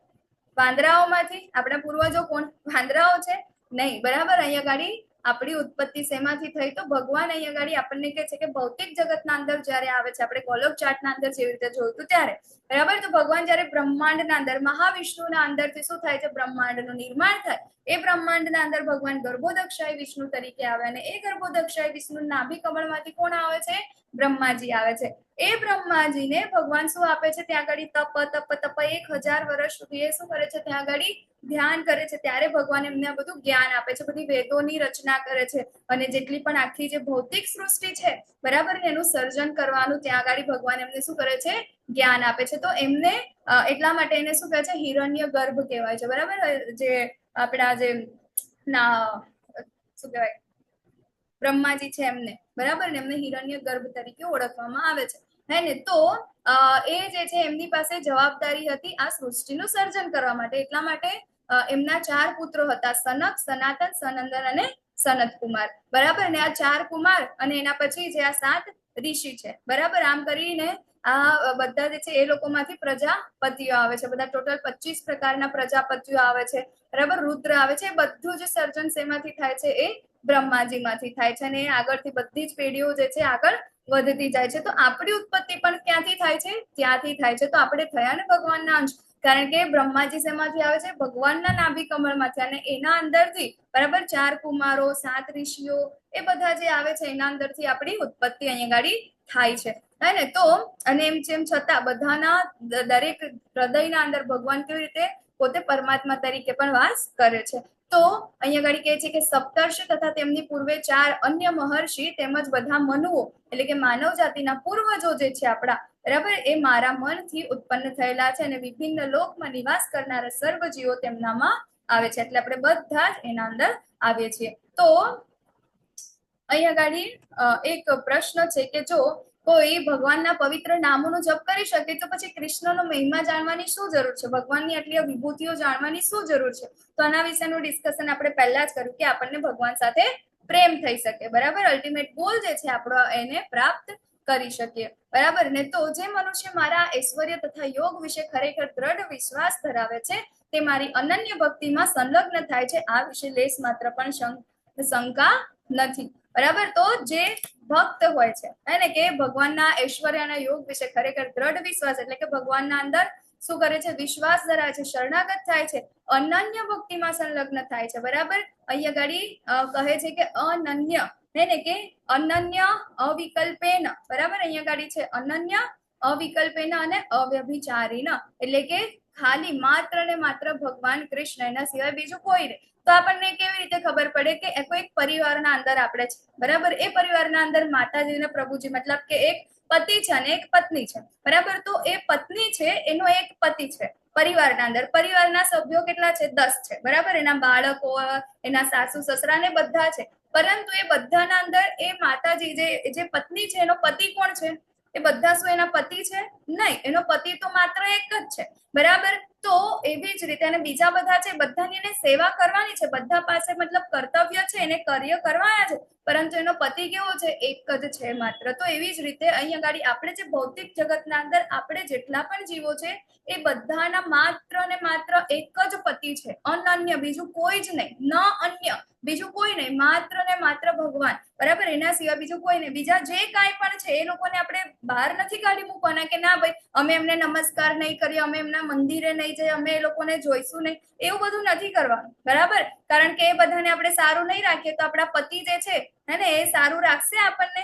વાંદરાઓમાંથી. આપણા પૂર્વજો કોણ? વાંદરાઓ છે? નહીં, બરાબર. અહીંયા આગળ આપણી ઉત્પત્તિ શેમાંથી થઈ? તો ભગવાન અહીંયા આગળ આપણને કહે છે કે ભૌતિક જગતના અંદર જયારે આવે છે, આપણે ગોલોક ચાર્ટના અંદર જેવી રીતે જોયું હતું ત્યારે, બરાબર. તો ભગવાન જયારે બ્રહ્માંડના અંદર, મહાવિષ્ણુના અંદરથી શું થાય છે, બ્રહ્માંડનું નિર્માણ થાય. એ બ્રહ્માંડના અંદર ભગવાન ગર્ભોદક્ષાય વિષ્ણુ તરીકે આવે, અને એ ગર્ભોદક્ષાય વિષ્ણુ નાભી કમળમાંથી કોણ આવે છે? બ્રહ્માજી આવે છે. એ બ્રહ્માજીને ભગવાન શું આપે છે, ત્યાં આગળ તપ 1000 વર્ષ સુધી એ શું કરે છે, ત્યાં આગળ ધ્યાન કરે છે. ત્યારે ભગવાન એમને આ બધું જ્ઞાન આપે છે, બધી વેદોની રચના કરે છે, અને જેટલી પણ આખી જે ભૌતિક સૃષ્ટિ છે, બરાબર, એનું સર્જન કરવાનું ત્યાં આગળ ભગવાન એમને શું કરે છે, જ્ઞાન આપે છે. તો એમને એટલા માટે એને શું કહે છે, હિરણ્ય ગર્ભ કહેવાય છે, બરાબર. જે આપણા જે શું કહેવાય, બ્રહ્માજી છે એમને, બરાબર ને, એમને હિરણ્ય ગર્ભ તરીકે ઓળખવામાં આવે છે, હે ને. તો એ જે છે એમની પાસે જવાબદારી હતી આ સૃષ્ટિનું સર્જન કરવા માટે. એટલા માટે એમના 4 પુત્રો હતા, સનક, સનાતન, સનંદન અને સનત કુમાર, બરાબર ને. આ 4 કુમાર અને એના પછી જે આ 7 ઋષિ છે, બરાબર. આમ કરીને આ બધા જે છે એ લોકોમાંથી પ્રજાપતિઓ આવે છે, બધા ટોટલ 25 પ્રકારના પ્રજાપતિઓ આવે છે, બરાબર. રુદ્ર આવે છે. બધું જ સર્જન શેમાંથી થાય છે? એ બ્રહ્માજીમાંથી થાય છે, અને આગળથી બધી જ પેઢીઓ જે છે આગળ વધતી જાય છે. તો આપણી ઉત્પત્તિ પણ ક્યાંથી થાય છે? ત્યાંથી થાય છે. તો આપણે થયા ને ભગવાનના અંશ, કારણ કે બ્રહ્માજી શેમાંથી આવે છે? ભગવાનના નાભી કમળમાંથી, અને એના અંદરથી બરાબર 4 કુમારો, 7 ઋષિઓ, એ બધા જે આવે છે એના અંદરથી આપણી ઉત્પત્તિ અહીંયા ગાડી થાય છે, હે ને. તો અને એમ છતાં બધાના દરેક હૃદયના અંદર ભગવાન કેવી રીતે પોતે પરમાત્મા તરીકે પણ વાસ કરે છે. તો અહીંયા ગાડી કહે છે કે સપ્તર્ષિ તથા તેમની પૂર્વે 4 અન્ય મહર્ષિ તેમજ બધા મનુઓ, એટલે કે માનવ જાતિના પૂર્વજો જે છે આપણા, બરાબર, એ મારા મનથી ઉત્પન્ન થયેલા છે, અને વિભિન્ન લોકમાં નિવાસ કરનારા સર્વ જીવો તેમનામાં આવે છે. એટલે આપણે બધા જ એના અંદર આવીએ છીએ. તો અહીંયા ગાડી એક પ્રશ્ન છે કે જો કોઈ ભગવાનના પવિત્ર નામોનો જપ કરી શકે તો પછી કૃષ્ણનો મહિમા જાણવાની શું જરૂર છે, ભગવાનની આટલી વિભૂતિઓ જાણવાની શું જરૂર છે? તો આના વિશેનું ડિસ્કશન આપણે પહેલા જ કર્યું કે આપણને ભગવાન સાથે પ્રેમ થઈ શકે, બરાબર, અલ્ટિમેટ ગોલ જે છે આપણો એને પ્રાપ્ત કરી શકીએ, બરાબર ને. તો જે મનુષ્ય મારા ઐશ્વર્ય તથા યોગ વિશે ખરેખર દ્રઢ વિશ્વાસ ધરાવે છે તે મારી અનન્ય ભક્તિમાં સંલગ્ન થાય છે, આ વિશે લેશ માત્ર પણ શંકા નથી, બરાબર. તો જે ભક્ત હોય છે એને કે ભગવાનના ઐશ્વર્ય અને યોગ વિશે ખરેખર દ્રઢ વિશ્વાસ એટલે કે ભગવાનના અંદર શું કરે છે, વિશ્વાસ ધરાવે છે, શરણાગત થાય છે, અનન્ય ભક્તિમાં સંલગ્ન થાય છે, બરાબર. અહીંયા ગાડી કહે છે કે અનન્ય ને કે અનન્ય અવિકલ્પેન, બરાબર. અહીંયા ગાડી છે અનન્ય અવિકલ્પેન અને અવ્યભિચારીન એટલે કે ખાલી માત્ર ને માત્ર ભગવાન કૃષ્ણ, એના સિવાય બીજું કોઈ નહીં. તો આપણને કેવી રીતે ખબર પડે કે કોઈ પરિવારના અંદર આપણે છે, બરાબર. એ પરિવારના અંદર માતાજી અને પ્રભુજી મતલબ કે એક પતિ છે અને એક પત્ની છે, બરાબર. તો એ પત્ની છે એનો એક પતિ છે પરિવારના અંદર. પરિવારના સભ્યો કેટલા છે? 10 છે, બરાબર. એના બાળકો, એના સાસુ સસરા ને બધા છે, પરંતુ એ બધાના અંદર એ માતાજી જે પત્ની છે એનો પતિ કોણ છે? એ બધા શું એના પતિ છે? નહીં, એનો પતિ તો માત્ર એક જ છે, બરાબર. તો એવી જ રીતે અને બીજા બધા છે બધાની એને સેવા કરવાની છે, બધા પાસે મતલબ કર્તવ્ય છે, એને કાર્ય કરવાના છે, પરંતુ એનો પતિ કેવો છે? એક જ છે માત્ર. તો એવી જ રીતે અહીંયા ગાડી આપણે જે ભૌતિક જગતના અંદર આપણે જેટલા પણ જીવો છે એ બધાના માત્ર ને માત્ર એક જ પતિ છે, અનન્ય, બીજું કોઈ જ નહીં, ન અન્ય, બીજું કોઈ નહીં, માત્ર ને માત્ર ભગવાન, બરાબર. એના સિવાય બીજું કોઈ નહીં. બીજા જે કાંઈ પણ છે એ લોકોને આપણે બહાર નથી કાઢી મૂકવાના કે ના ભાઈ અમે એમને નમસ્કાર નહીં કરીએ, અમે એમના મંદિરે નહીં જઈએ, અમે એ લોકોને જોઈશું નહીં, એવું બધું નથી કરવાનું, બરાબર. કારણ કે એ બધાને આપણે સારું નહીં રાખીએ તો આપણા પતિ જે છે હે ને એ સારું રાખશે આપણને.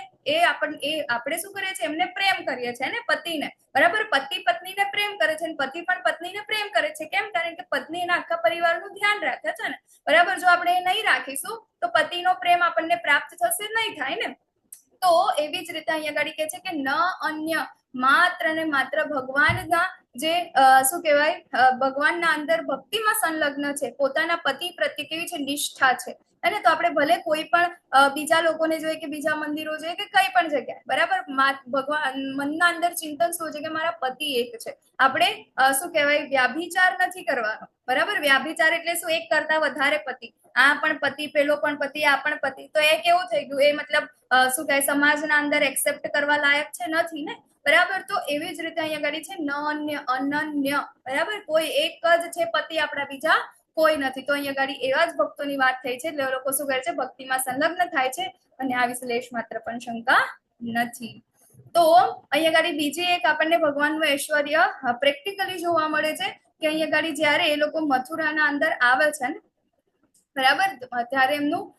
આપણે શું કરીએ છીએ? એમને પ્રેમ કરીએ છીએ ને, પતિને, બરાબર. પતિ પત્નીને પ્રેમ કરે છે, પતિ પણ પત્નીને પ્રેમ કરે છે. કેમ? કારણ કે પત્ની એના આખા પરિવારનું ધ્યાન રાખે છે ને, બરાબર. જો આપણે એ નહીં રાખીશું તો પતિનો પ્રેમ આપણને પ્રાપ્ત થશે નહીં, થાય ને. તો એવી જ રીતે અહીંયા ગાડી કહે છે કે ન અન્ય, માત્ર ને માત્ર ભગવાનના જે શું કહેવાય ભગવાનના અંદર ભક્તિમાં સંલગ્ન છે, પોતાના પતિ પ્રત્યે કેવી છે? નિષ્ઠા છે. અને તો આપણે ભલે કોઈ પણ બીજા લોકોને જોઈએ કે બીજા મંદિરો જોઈએ કે કઈ પણ જગ્યાએ, બરાબર, ભગવાન મનના અંદર ચિંતન શું છે કે મારા પતિ એક છે. આપણે શું કહેવાય વ્યાભિચાર નથી કરવાનો, બરાબર. વ્યાભિચાર એટલે શું? એક કરતા વધારે પતિ, આ પણ પતિ, પેલો પણ પતિ, આ પણ પતિ. તો એ કેવું થઈ ગયું? એ મતલબ શું કહેવાય સમાજના અંદર એક્સેપ્ટ કરવા લાયક છે? નથી ને, બરાબર. તો એવી જ રીતે અહીંયા ગાડી છે ન અન્ય, અનન્ય, બરાબર. કોઈ એક જ છે પતિ, આપણા બીજા કોઈ નથી. તો અહીંયા ગાડી એવા જ ભક્તોની વાત થઈ છે, એટલે લોકો શું કરે છે? ભક્તિમાં સંલગ્ન થાય છે અને આ વિશે લેશ માત્ર પણ શંકા નથી. તો અહીંયા ગાડી બીજી એક આપણને ભગવાનનું ઐશ્વર્ય પ્રેક્ટિકલી જોવા મળે છે કે અહીંયા ગાડી જયારે એ લોકો મથુરાના અંદર આવે છે ને, બરાબર, ત્યારે એમનું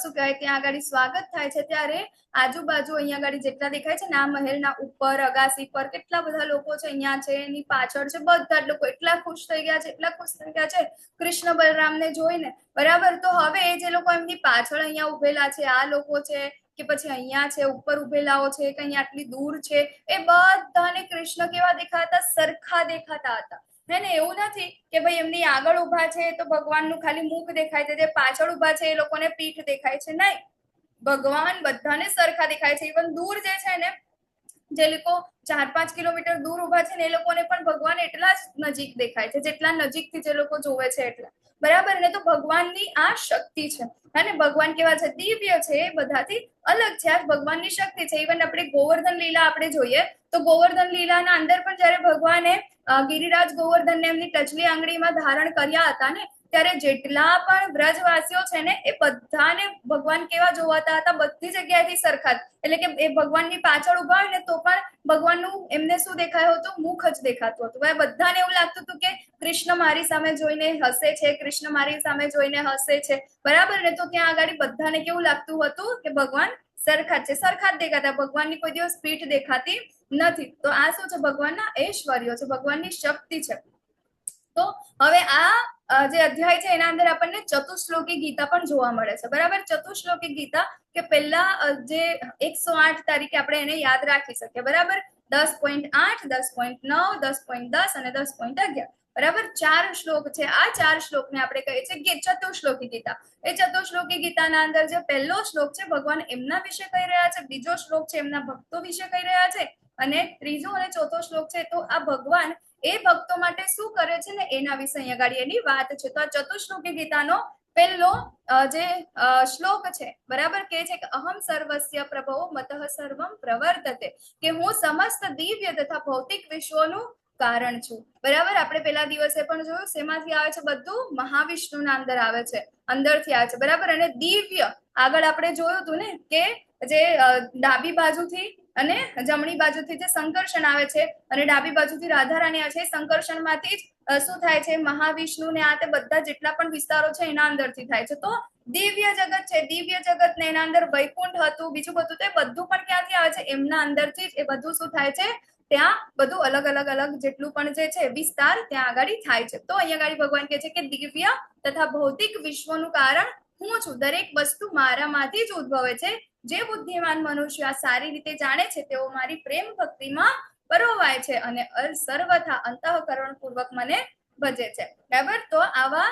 શું કહેવાય ત્યાં આગળ સ્વાગત થાય છે, ત્યારે આજુબાજુ અહીંયા આગળ જેટલા દેખાય છે ને આ મહેલના ઉપર અગાસી પર કેટલા બધા લોકો છે, અહીંયા છે, એની પાછળ છે, બધા જ લોકો એટલા ખુશ થઈ ગયા છે, એટલા ખુશ થઈ ગયા છે કૃષ્ણ બલરામને જોઈને, બરાબર. તો હવે એ જે લોકો એમની પાછળ અહીંયા ઉભેલા છે, આ લોકો છે કે પછી અહીંયા છે ઉપર ઉભેલાઓ છે કે અહીંયા આટલી દૂર છે, એ બધાને કૃષ્ણ કેવા દેખાતા? સરખા દેખાતા હતા. હે ને, એવું નથી કે ભાઈ એમની આગળ ઉભા છે તો ભગવાનનું ખાલી મુખ દેખાય છે, જે પાછળ ઉભા છે એ લોકોને પીઠ દેખાય છે. નહીં, ભગવાન બધાને સરખા દેખાય છે. ઇવન દૂર જે છે ને, જે લોકો 4-5 કિલોમીટર દૂર ઉભા છે ને એ લોકોને પણ ભગવાન એટલા જ નજીક દેખાય છે જેટલા નજીકથી જે લોકો જોવે છે એટલા, બરાબર ને. તો ભગવાનની આ શક્તિ છે અને ભગવાન કેવા છે? દિવ્ય છે, એ બધાથી અલગ છે. આ ભગવાનની શક્તિ છે. ઇવન આપણે ગોવર્ધન લીલા આપણે જોઈએ તો ગોવર્ધન લીલાના અંદર પણ જયારે ભગવાને ગિરિરાજ ગોવર્ધનને એમની ટચલી આંગળીમાં ધારણ કર્યા હતા ને, ત્યારે જેટલા પણ બ્રજવાસીઓ છે ને એ બધાને ભગવાન કેવા જોવાતા હતા? બધી જગ્યાએથી સરખા. એટલે કે એ ભગવાનની પાછળ ઉભા હોય ને તો પણ ભગવાનનું એમને શું દેખાયું હતું? મુખ જ દેખાતું હતું. બધાને એવું લાગતું હતું કે કૃષ્ણ મારી સામે જોઈને હસે છે, કૃષ્ણ મારી સામે જોઈને હસે છે, બરાબર ને. તો ત્યાં આગળ બધાને કેવું લાગતું હતું કે ભગવાન સરખા જ છે, સરખા જ દેખાતા, ભગવાનની કોઈ દિવસ પીઠ દેખાતી નથી. તો આ શું છે? ભગવાનના ઐશ્વર્યો છે, ભગવાનની શક્તિ છે. તો હવે આ જે અધ્યાય છે એના અંદર આપણને ચતુશ્લોકી ગીતા પણ જોવા મળે છે, બરાબર. ચતુશ્લોકી ગીતા કે પહેલા જે 108 તારીખે આપણે એને યાદ રાખી શકીએ, બરાબર. 10.8, 10.9, 10.10 અને 10.11. બરાબર 4 શ્લોક છે. આ 4 શ્લોકને આપણે કહીએ છીએ કે ચતુશ્લોકી ગીતા. એ ચતુશ્લોકી ગીતાના અંદર જે પહેલો શ્લોક છે ભગવાન એમના વિશે કહી રહ્યા છે, બીજો શ્લોક છે એમના ભક્તો વિશે કહી રહ્યા છે, અને ત્રીજો અને ચોથો શ્લોક છે તો આ ભગવાન એ ભક્તો માટે શું કરે છે ને એના વિશે અહીંયા ગાડી એની વાત છે. તો આ ચતુશ્લોકી ગીતાનો પહેલો જે શ્લોક છે બરાબર કે છે કે અહમ સર્વસ્ય પ્રભો મતઃ સર્વમ પ્રવર્તતે, કે હું સમસ્ત દિવ્ય તથા ભૌતિક વિશ્વનું કારણ છું. બરાબર આપણે પેલા દિવસે પણ જોયું શેમાંથી આવે છે, બધું મહાવિષ્ણુના અંદર આવે છે, અંદરથી આવે છે બરાબર. અને દિવ્ય આગળ આપણે જોયું હતું ને કે જે ડાબી બાજુથી અને જમણી બાજુથી જે સંકર્ષણ આવે છે અને ડાબી બાજુથી રાધારાણી આવે છે, એ સંકર્ષણમાંથી જ શું થાય છે મહાવિષ્ણુ ને આ તે બધા જેટલા પણ વિસ્તારો છે એના અંદરથી થાય છે. તો દિવ્ય જગત છે, દિવ્ય જગત ને એના અંદર વૈકુંઠ હતું, બીજું બધું તે બધું પણ ક્યાંથી આવે છે એમના અંદરથી જ એ બધું શું થાય છે, ત્યાં બધું અલગ અલગ અલગ જેટલું પણ જે છે વિસ્તાર ત્યાં આગળ થાય છે. તો અહીંયા આગળ ભગવાન કહે છે કે દિવ્ય તથા ભૌતિક વિશ્વનું કારણ હું છું, દરેક વસ્તુ મારામાંથી જ ઉદ્ભવે છે. જે બુદ્ધિમાન મનુષ્ય આ સારી રીતે જાણે છે તેઓ મારી પ્રેમ ભક્તિમાં પરોવાય છે અને સર્વથા અંતઃકરણ પૂર્વક મને ભજે છે. બરાબર. તો આવા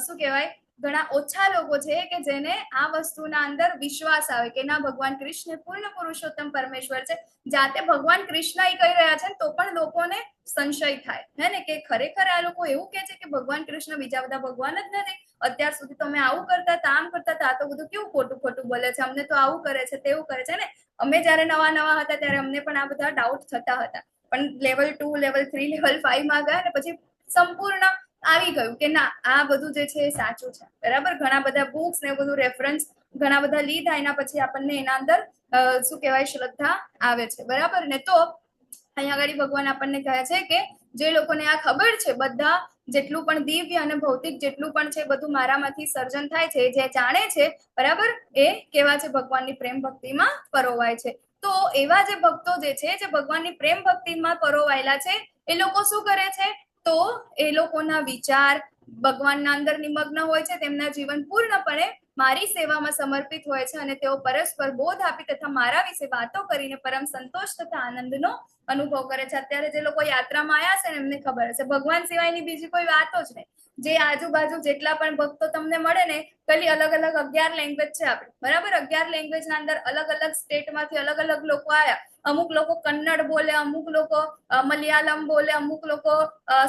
શું કહેવાય ઘણા ઓછા લોકો છે કે જેને આ વસ્તુના અંદર વિશ્વાસ આવે કે ના ભગવાન કૃષ્ણ પૂર્ણ પુરુષોત્તમ પરમેશ્વર છે. જાતે ભગવાન કૃષ્ણ એ કહી રહ્યા છે તો પણ લોકોને સંશય થાય હે ને કે ખરેખર આ લોકો એવું કે છે કે ભગવાન કૃષ્ણ બીજા બધા ભગવાન જ નથી. અત્યાર સુધી તમે આવું કરતા હતા, આમ કરતા હતા, આ તો બધું કેવું ખોટું ખોટું બોલે છે, અમને તો આવું કરે છે, તેવું કરે છે ને. અમે જયારે નવા નવા હતા ત્યારે અમને પણ આ બધા ડાઉટ થતા હતા, પણ લેવલ 2 લેવલ 3 લેવલ 5 માં ગયા ને પછી સંપૂર્ણ આવી ગયું કે ના આ બધું જે છે એ સાચું છે. બરાબર. ઘણા બધા બુક્સ ને બધું રેફરન્સ ઘણા બધા લીધા, એના પછી આપણને એના અંદર શું કહેવાય શ્રદ્ધા આવે છે. બરાબર ને. તો અહીંયા આગળ ભગવાન આપણને કહે છે કે જે લોકોને આ ખબર છે બધા જેટલું પણ દિવ્ય અને ભૌતિક જેટલું પણ છે બધું મારામાંથી સર્જન થાય છે, જે જાણે છે બરાબર એ કેવા છે ભગવાનની પ્રેમ ભક્તિમાં પરોવાય છે. તો એવા જે ભક્તો જે છે જે ભગવાનની પ્રેમ ભક્તિમાં પરોવાયેલા છે એ લોકો શું કરે છે, તો એ લોકોના વિચાર ભગવાનના અંદર નિમગ્ન હોય છે, તેમના જીવન પૂર્ણપણે મારી સેવામાં સમર્પિત હોય છે અને તેઓ પરસ્પર બોધ આપી તથા મારા વિશે વાતો કરીને પરમ સંતોષ તથા આનંદનો અનુભવ કરે છે. અત્યારે જે લોકો યાત્રામાં આવ્યા છે ને એમને ખબર હશે ભગવાન સિવાયની બીજી કોઈ વાતો જ નહીં. જે આજુબાજુ જેટલા પણ ભક્તો તમને મળે ને ખાલી અલગ અલગ 11 લેંગ્વેજ છે આપણે બરાબર. 11 લેંગ્વેજ ના અંદર અલગ અલગ સ્ટેટમાંથી અલગ અલગ લોકો આવ્યા. અમુક લોકો કન્નડ બોલે, અમુક લોકો મલયાલમ બોલે, અમુક લોકો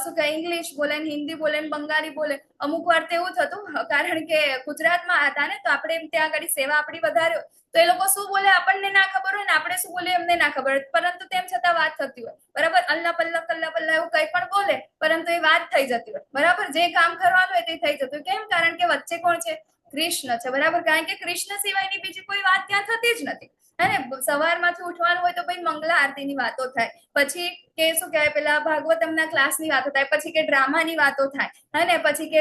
શું કહે ઇંગ્લિશ બોલે, હિન્દી બોલે, બંગાળી બોલે. અમુક વાર તો એવું થતું કારણ કે ગુજરાતમાં હતા ને તો આપણે ત્યાં આગળ સેવા આપણી વધારે તો એ લોકો શું બોલે આપણને ના ખબર હોય ને આપણે શું બોલે એમને ના ખબર હોય, પરંતુ તેમ છતાં વાત થતી હોય બરાબર. અલ્લા પલ્લા કલ્લા પલ્લા એવું કઈ પણ બોલે પરંતુ એ વાત થઈ જતી હોય બરાબર. જે કામ કરવાનું હોય તે થઈ જતું. કેમ? કારણ કે વચ્ચે કોણ છે? કૃષ્ણ છે બરાબર. કારણ કે કૃષ્ણ સિવાયની બીજી કોઈ વાત ત્યાં થતી જ નથી હે ને. સવારમાંથી ઉઠવાનું હોય તો ભાઈ મંગલા આરતીની વાતો થાય, પછી કે શું કહેવાય પેલા ભાગવતમના ક્લાસની વાતો થાય, પછી કે ડ્રામાની વાતો થાય હે ને, પછી કે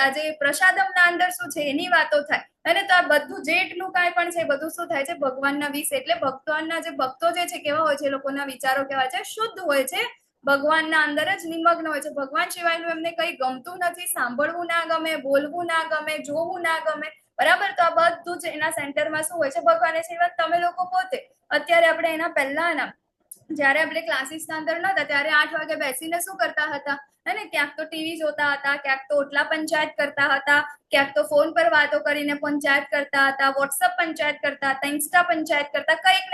આજે પ્રસાદમના અંદર શું છે એની વાતો થાય અને તો આ બધું જેટલું કાંઈ પણ છે બધું શું થાય છે ભગવાનના વિશે. એટલે ભક્તોના જે ભક્તો જે છે કેવા હોય છે, એ લોકોના વિચારો કેવા છે? શુદ્ધ હોય છે, ભગવાનના અંદર જ નિમગ્ન હોય છે. ભગવાન સિવાયનું એમને કઈ ગમતું નથી, સાંભળવું ના ગમે, બોલવું ના ગમે, જોવું ના ગમે બરાબર. તો આ બધું જ એના સેન્ટરમાં શું હોય છે? ભગવાન સિવાય તમે લોકો પોતે. અત્યારે આપણે એના પહેલાના જયારે આપણે ક્લાસીસના અંદર નતા ત્યારે 8 વાગે બેસીને શું કરતા હતા અને ક્યાંક તો ટીવી જોતા હતા, ક્યાંક તો ઓટલા પંચાયત કરતા હતા, ક્યાંક તો ફોન પર વાતો કરીને પંચાયત કરતા હતા, વોટ્સઅપ પંચાયત કરતા હતા, ઇન્સ્ટા પંચાયત કરતા, કંઈક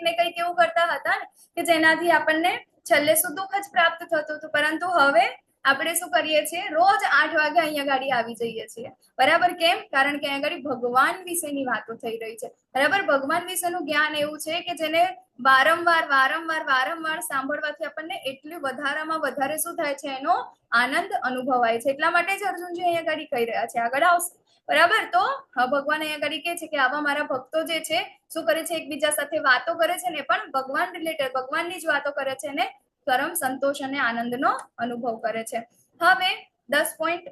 ને કંઈક એવું કરતા હતા ને કે જેનાથી આપણને છેલ્લે શું દુઃખ જ પ્રાપ્ત થતું હતું. પરંતુ હવે આપણે શું કરીએ છીએ? રોજ 8 વાગે અહીંયા ગાડી આવી જઈએ છીએ બરાબર. કેમ? કારણ કે અહીંયા ગાડી ભગવાન વિશેની વાતો થઈ રહી છે બરાબર. ભગવાન વિશેનું જ્ઞાન એવું છે કે જેને વારંવાર સાંભળવાથી આપણને એટલું વધારામાં વધારે શું થાય છે? એનો આનંદ અનુભવાય છે. એટલા માટે જ અર્જુનજી અહીંયા ગાડી કહી રહ્યા છે, આગળ આવશે બરાબર. તો ભગવાન અહીંયા ગાડી કે છે કે આવા મારા ભક્તો જે છે શું કરે છે? એકબીજા સાથે વાતો કરે છે ને પણ ભગવાન રિલેટેડ ભગવાનની જ વાતો કરે છે ને પરમ સંતોષ અને આનંદનો અનુભવ કરે છે. હવે 10.10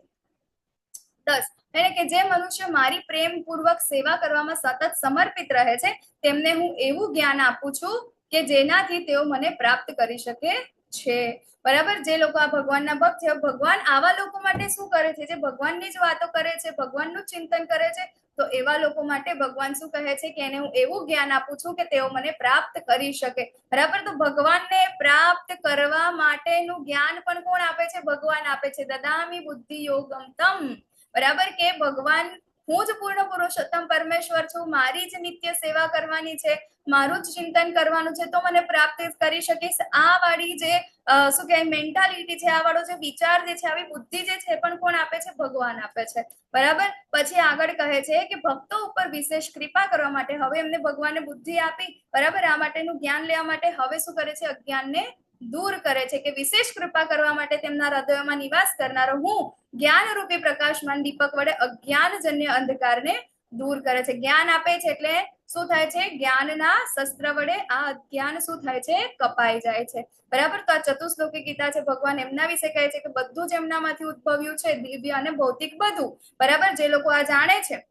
એટલે કે જે મનુષ્ય મારી પ્રેમપૂર્વક સેવા કરવામાં સતત સમર્પિત રહે છે તેમને હું એવું જ્ઞાન આપું છું કે જેનાથી તેઓ મને પ્રાપ્ત કરી શકે છે બરાબર. જે લોકો આ ભગવાનના ભક્ત છે, ભગવાન આવા લોકો માટે શું કરે છે? જે ભગવાનની જ વાતો કરે છે, ભગવાનનું ચિંતન કરે છે, તો એવા લોકો માટે ભગવાન શું કહે છે કે એને હું એવું જ્ઞાન આપું છું કે તેઓ મને પ્રાપ્ત કરી શકે, બરાબર. તો ભગવાનને પ્રાપ્ત કરવા માટેનું જ્ઞાન પણ કોણ આપે છે? ભગવાન આપે છે. દદામી બુદ્ધિ યોગમ તમ, બરાબર. કે ભગવાન, હું જ પૂર્ણ પુરુષોત્તમ પરમેશ્વર છું, મારી જ નિત્ય સેવા કરવાની છે, મારું જ ચિંતન કરવાનું છે, તો મને પ્રાપ્ત કરી શકીશ. આ વાળી જે શું કહેવાય મેન્ટાલિટી છે, આ વાળો જે વિચાર જે છે, આવી બુદ્ધિ જે છે પણ કોણ આપે છે? ભગવાન આપે છે, બરાબર. પછી આગળ કહે છે કે ભક્તો ઉપર વિશેષ કૃપા કરવા માટે હવે એમને ભગવાને બુદ્ધિ આપી, બરાબર. આ માટેનું જ્ઞાન લેવા માટે હવે શું કરે છે? અજ્ઞાનને દૂર કરે છે, કે વિશેષ કૃપા કરવા માટે તેમના હૃદયોમાં નિવાસ કરનારો હું જ્ઞાન રૂપી પ્રકાશમાન દીપક વડે અજ્ઞાનજન્ય અંધકારને દૂર કરે છે. જ્ઞાન આપે છે એટલે શું થાય છે? જ્ઞાનના શસ્ત્ર વડે આ અજ્ઞાન શું થાય છે? કપાઈ જાય છે, બરાબર. તો આ ચતુશ્લોકી ગીતા છે, ભગવાન એમના વિશે કહે છે કે બધું જ એમનામાંથી ઉદ્ભવ્યું છે, દિવ્ય અને ભૌતિક બધું, બરાબર. જે લોકો આ જાણે છે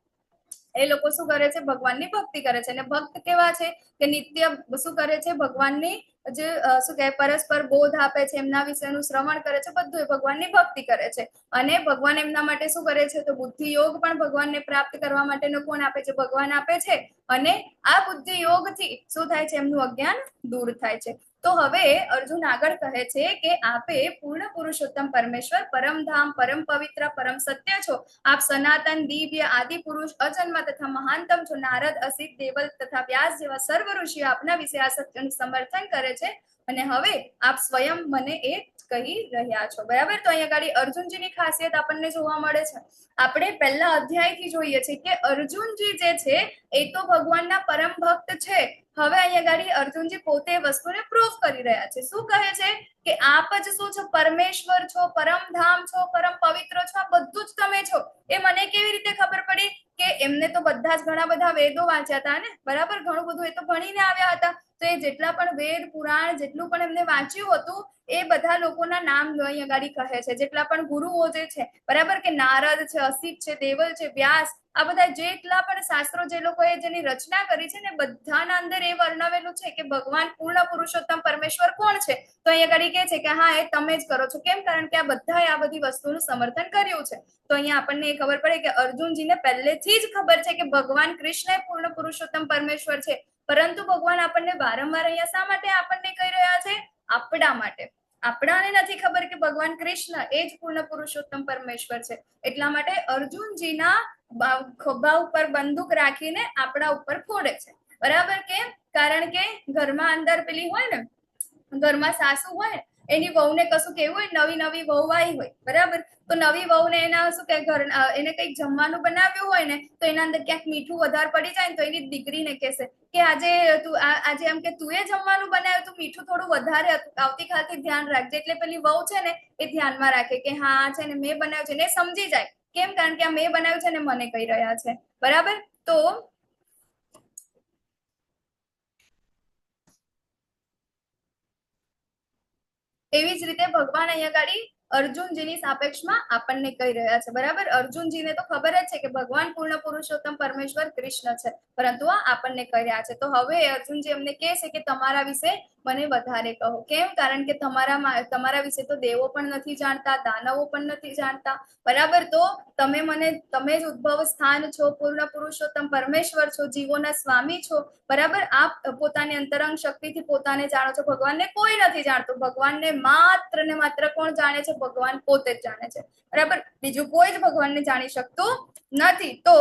એ લોકો શું કરે છે? ભગવાનની ભક્તિ કરે છે. અને ભક્ત કેવા છે? કે નિત્ય શું કરે છે? ભગવાનની જે શું કહે પરસ્પર બોધ આપે છે, એમના વિશેનું શ્રવણ કરે છે, બધું ભગવાનની ભક્તિ કરે છે. અને ભગવાન એમના માટે શું કરે છે? તો બુદ્ધિ યોગ પણ ભગવાનને પ્રાપ્ત કરવા માટેનો કોણ આપે છે? ભગવાન આપે છે. અને આ બુદ્ધિ યોગથી શું થાય છે? એમનું અજ્ઞાન દૂર થાય છે. તો હવે અર્જુન આગળ કહે છે કે આપે પૂર્ણ પુરુષોત્તમ પરમેશ્વર, પરમધામ, પરમ પવિત્ર, પરમ સત્ય છો. આપ સનાતન, દિવ્ય, આદિ પુરુષ, અજન્મ તથા મહાનતમ છો. નારદ, અસિત, દેવલ તથા વ્યાસ જેવા સર્વ ઋષિઓ આપના વિશે આ સત્યનું સમર્થન કરે છે. અને હવે આપ સ્વયં મને એ કહી રહ્યા છો, બરાબર. તો અહીંયા ગાડી અર્જુનજીની ખાસિયત આપણને જોવા મળે છે. આપણે પહેલા અધ્યાયથી જોઈએ છે કે અર્જુનજી જે છે એ તો ભગવાનના પરમ ભક્ત છે. હવે અહીંયા ગાડી અર્જુનજી પોતે વસ્તુને પ્રૂફ કરી રહ્યા છે. શું કહે છે? કે આપ જ શું છો? પરમેશ્વર છો, પરમધામ છો, પરમ પવિત્ર છો, આ બધું જ તમે છો. એ મને કેવી રીતે ખબર પડી? કે એમને તો બધા જ ઘણા બધા વેદો વાંચ્યા હતા ને, બરાબર. ઘણું બધું એ તો ભણીને આવ્યા હતા. તો એ જેટલા પણ વેદ પુરાણ જેટલું પણ એમને વાંચ્યું હતું એ બધા લોકોના નામ અહીં અગાડી કહે છે. જેટલા પણ ગુરુઓ જે છે, બરાબર, કે નારદ છે, અસિત છે, દેવલ છે, વ્યાસ, આ બધા જેટલા પણ શાસ્ત્રો જે લોકોએ જેની રચના કરી છે ને, બધાના અંદર એ વર્ણવેલું છે કે ભગવાન પૂર્ણ પુરુષોત્તમ પરમેશ્વર કોણ છે? તો અહીંયા આગળ કહે છે કે હા, એ તમે જ કરો છો. કેમ? કારણ કે આ બધાએ આ બધી વસ્તુનું સમર્થન કર્યું છે. તો અહીંયા આપણને એ ખબર પડે કે અર્જુનજીને પહેલેથી જ ખબર છે કે ભગવાન કૃષ્ણ એ પૂર્ણ પુરુષોત્તમ પરમેશ્વર છે. પરંતુ ભગવાન આપણને વારંવાર અહીંયા શા માટે આપણને કહી રહ્યા છે? આપણા માટે. આપણાને નથી ખબર કે ભગવાન કૃષ્ણ એ જ પૂર્ણ પુરુષોત્તમ પરમેશ્વર છે. એટલા માટે અર્જુનજીના ખભા ઉપર બંદૂક રાખીને આપણા ઉપર ફોડે છે, બરાબર. કેમ? કારણ કે ઘરમાં અંદર પેલી હોય ને, ઘરમાં સાસુ હોય ને, એની વહુને કશું કેવું હોય, નવી નવી વહુ આવી હોય, બરાબર. તો નવી વહુને એના શું કે ઘર એને કંઈક જમવાનું બનાવ્યું હોય ને, તો એના અંદર ક્યાંક મીઠું વધારે પડી જાય ને, તો એની દીકરીને કહેશે કે આજે એમ કે તું એ જમવાનું બનાવ્યું, તું મીઠું થોડું વધારે હતું, આવતીકાલથી ધ્યાન રાખજે. એટલે પેલી વહુ છે ને એ ધ્યાનમાં રાખે કે હા છે ને મેં બનાવ્યું છે, ને એ સમજી જાય. કેમ? કારણ કે આ મેં બનાવ્યું છે ને મને કહી રહ્યા છે, બરાબર. તો એવી જ રીતે ભગવાન અહીંયા ગાડી અર્જુનજીની સાપેક્ષમાં આપણને કહી રહ્યા છે, બરાબર. અર્જુનજીને તો ખબર જ છે કે ભગવાન પૂર્ણ પુરુષોત્તમ પરમેશ્વર કૃષ્ણ છે, પરંતુ આ આપણને કહી રહ્યા છે. તો હવે અર્જુનજી એમને કહે છે કે તમારા વિશે મને વધારે કહો. કેમ? કારણ કે તમારા વિશે તો દેવો પણ નથી જાણતા, દાનવો પણ નથી જાણતા, બરાબર. તો તમે જ ઉદ્ભવ સ્થાન છો, પૂર્ણ પુરુષોત્તમ પરમેશ્વર છો, જીવોના સ્વામી છો, બરાબર. આપ પોતાની અંતરંગ શક્તિથી પોતાને જાણો છો. ભગવાનને કોઈ નથી જાણતું. ભગવાનને માત્ર ને માત્ર કોણ જાણે છે? ભગવાન પોતે જ જાણે છે, બરાબર. બીજું કોઈ જ ભગવાનને જાણી શકતું નથી. તો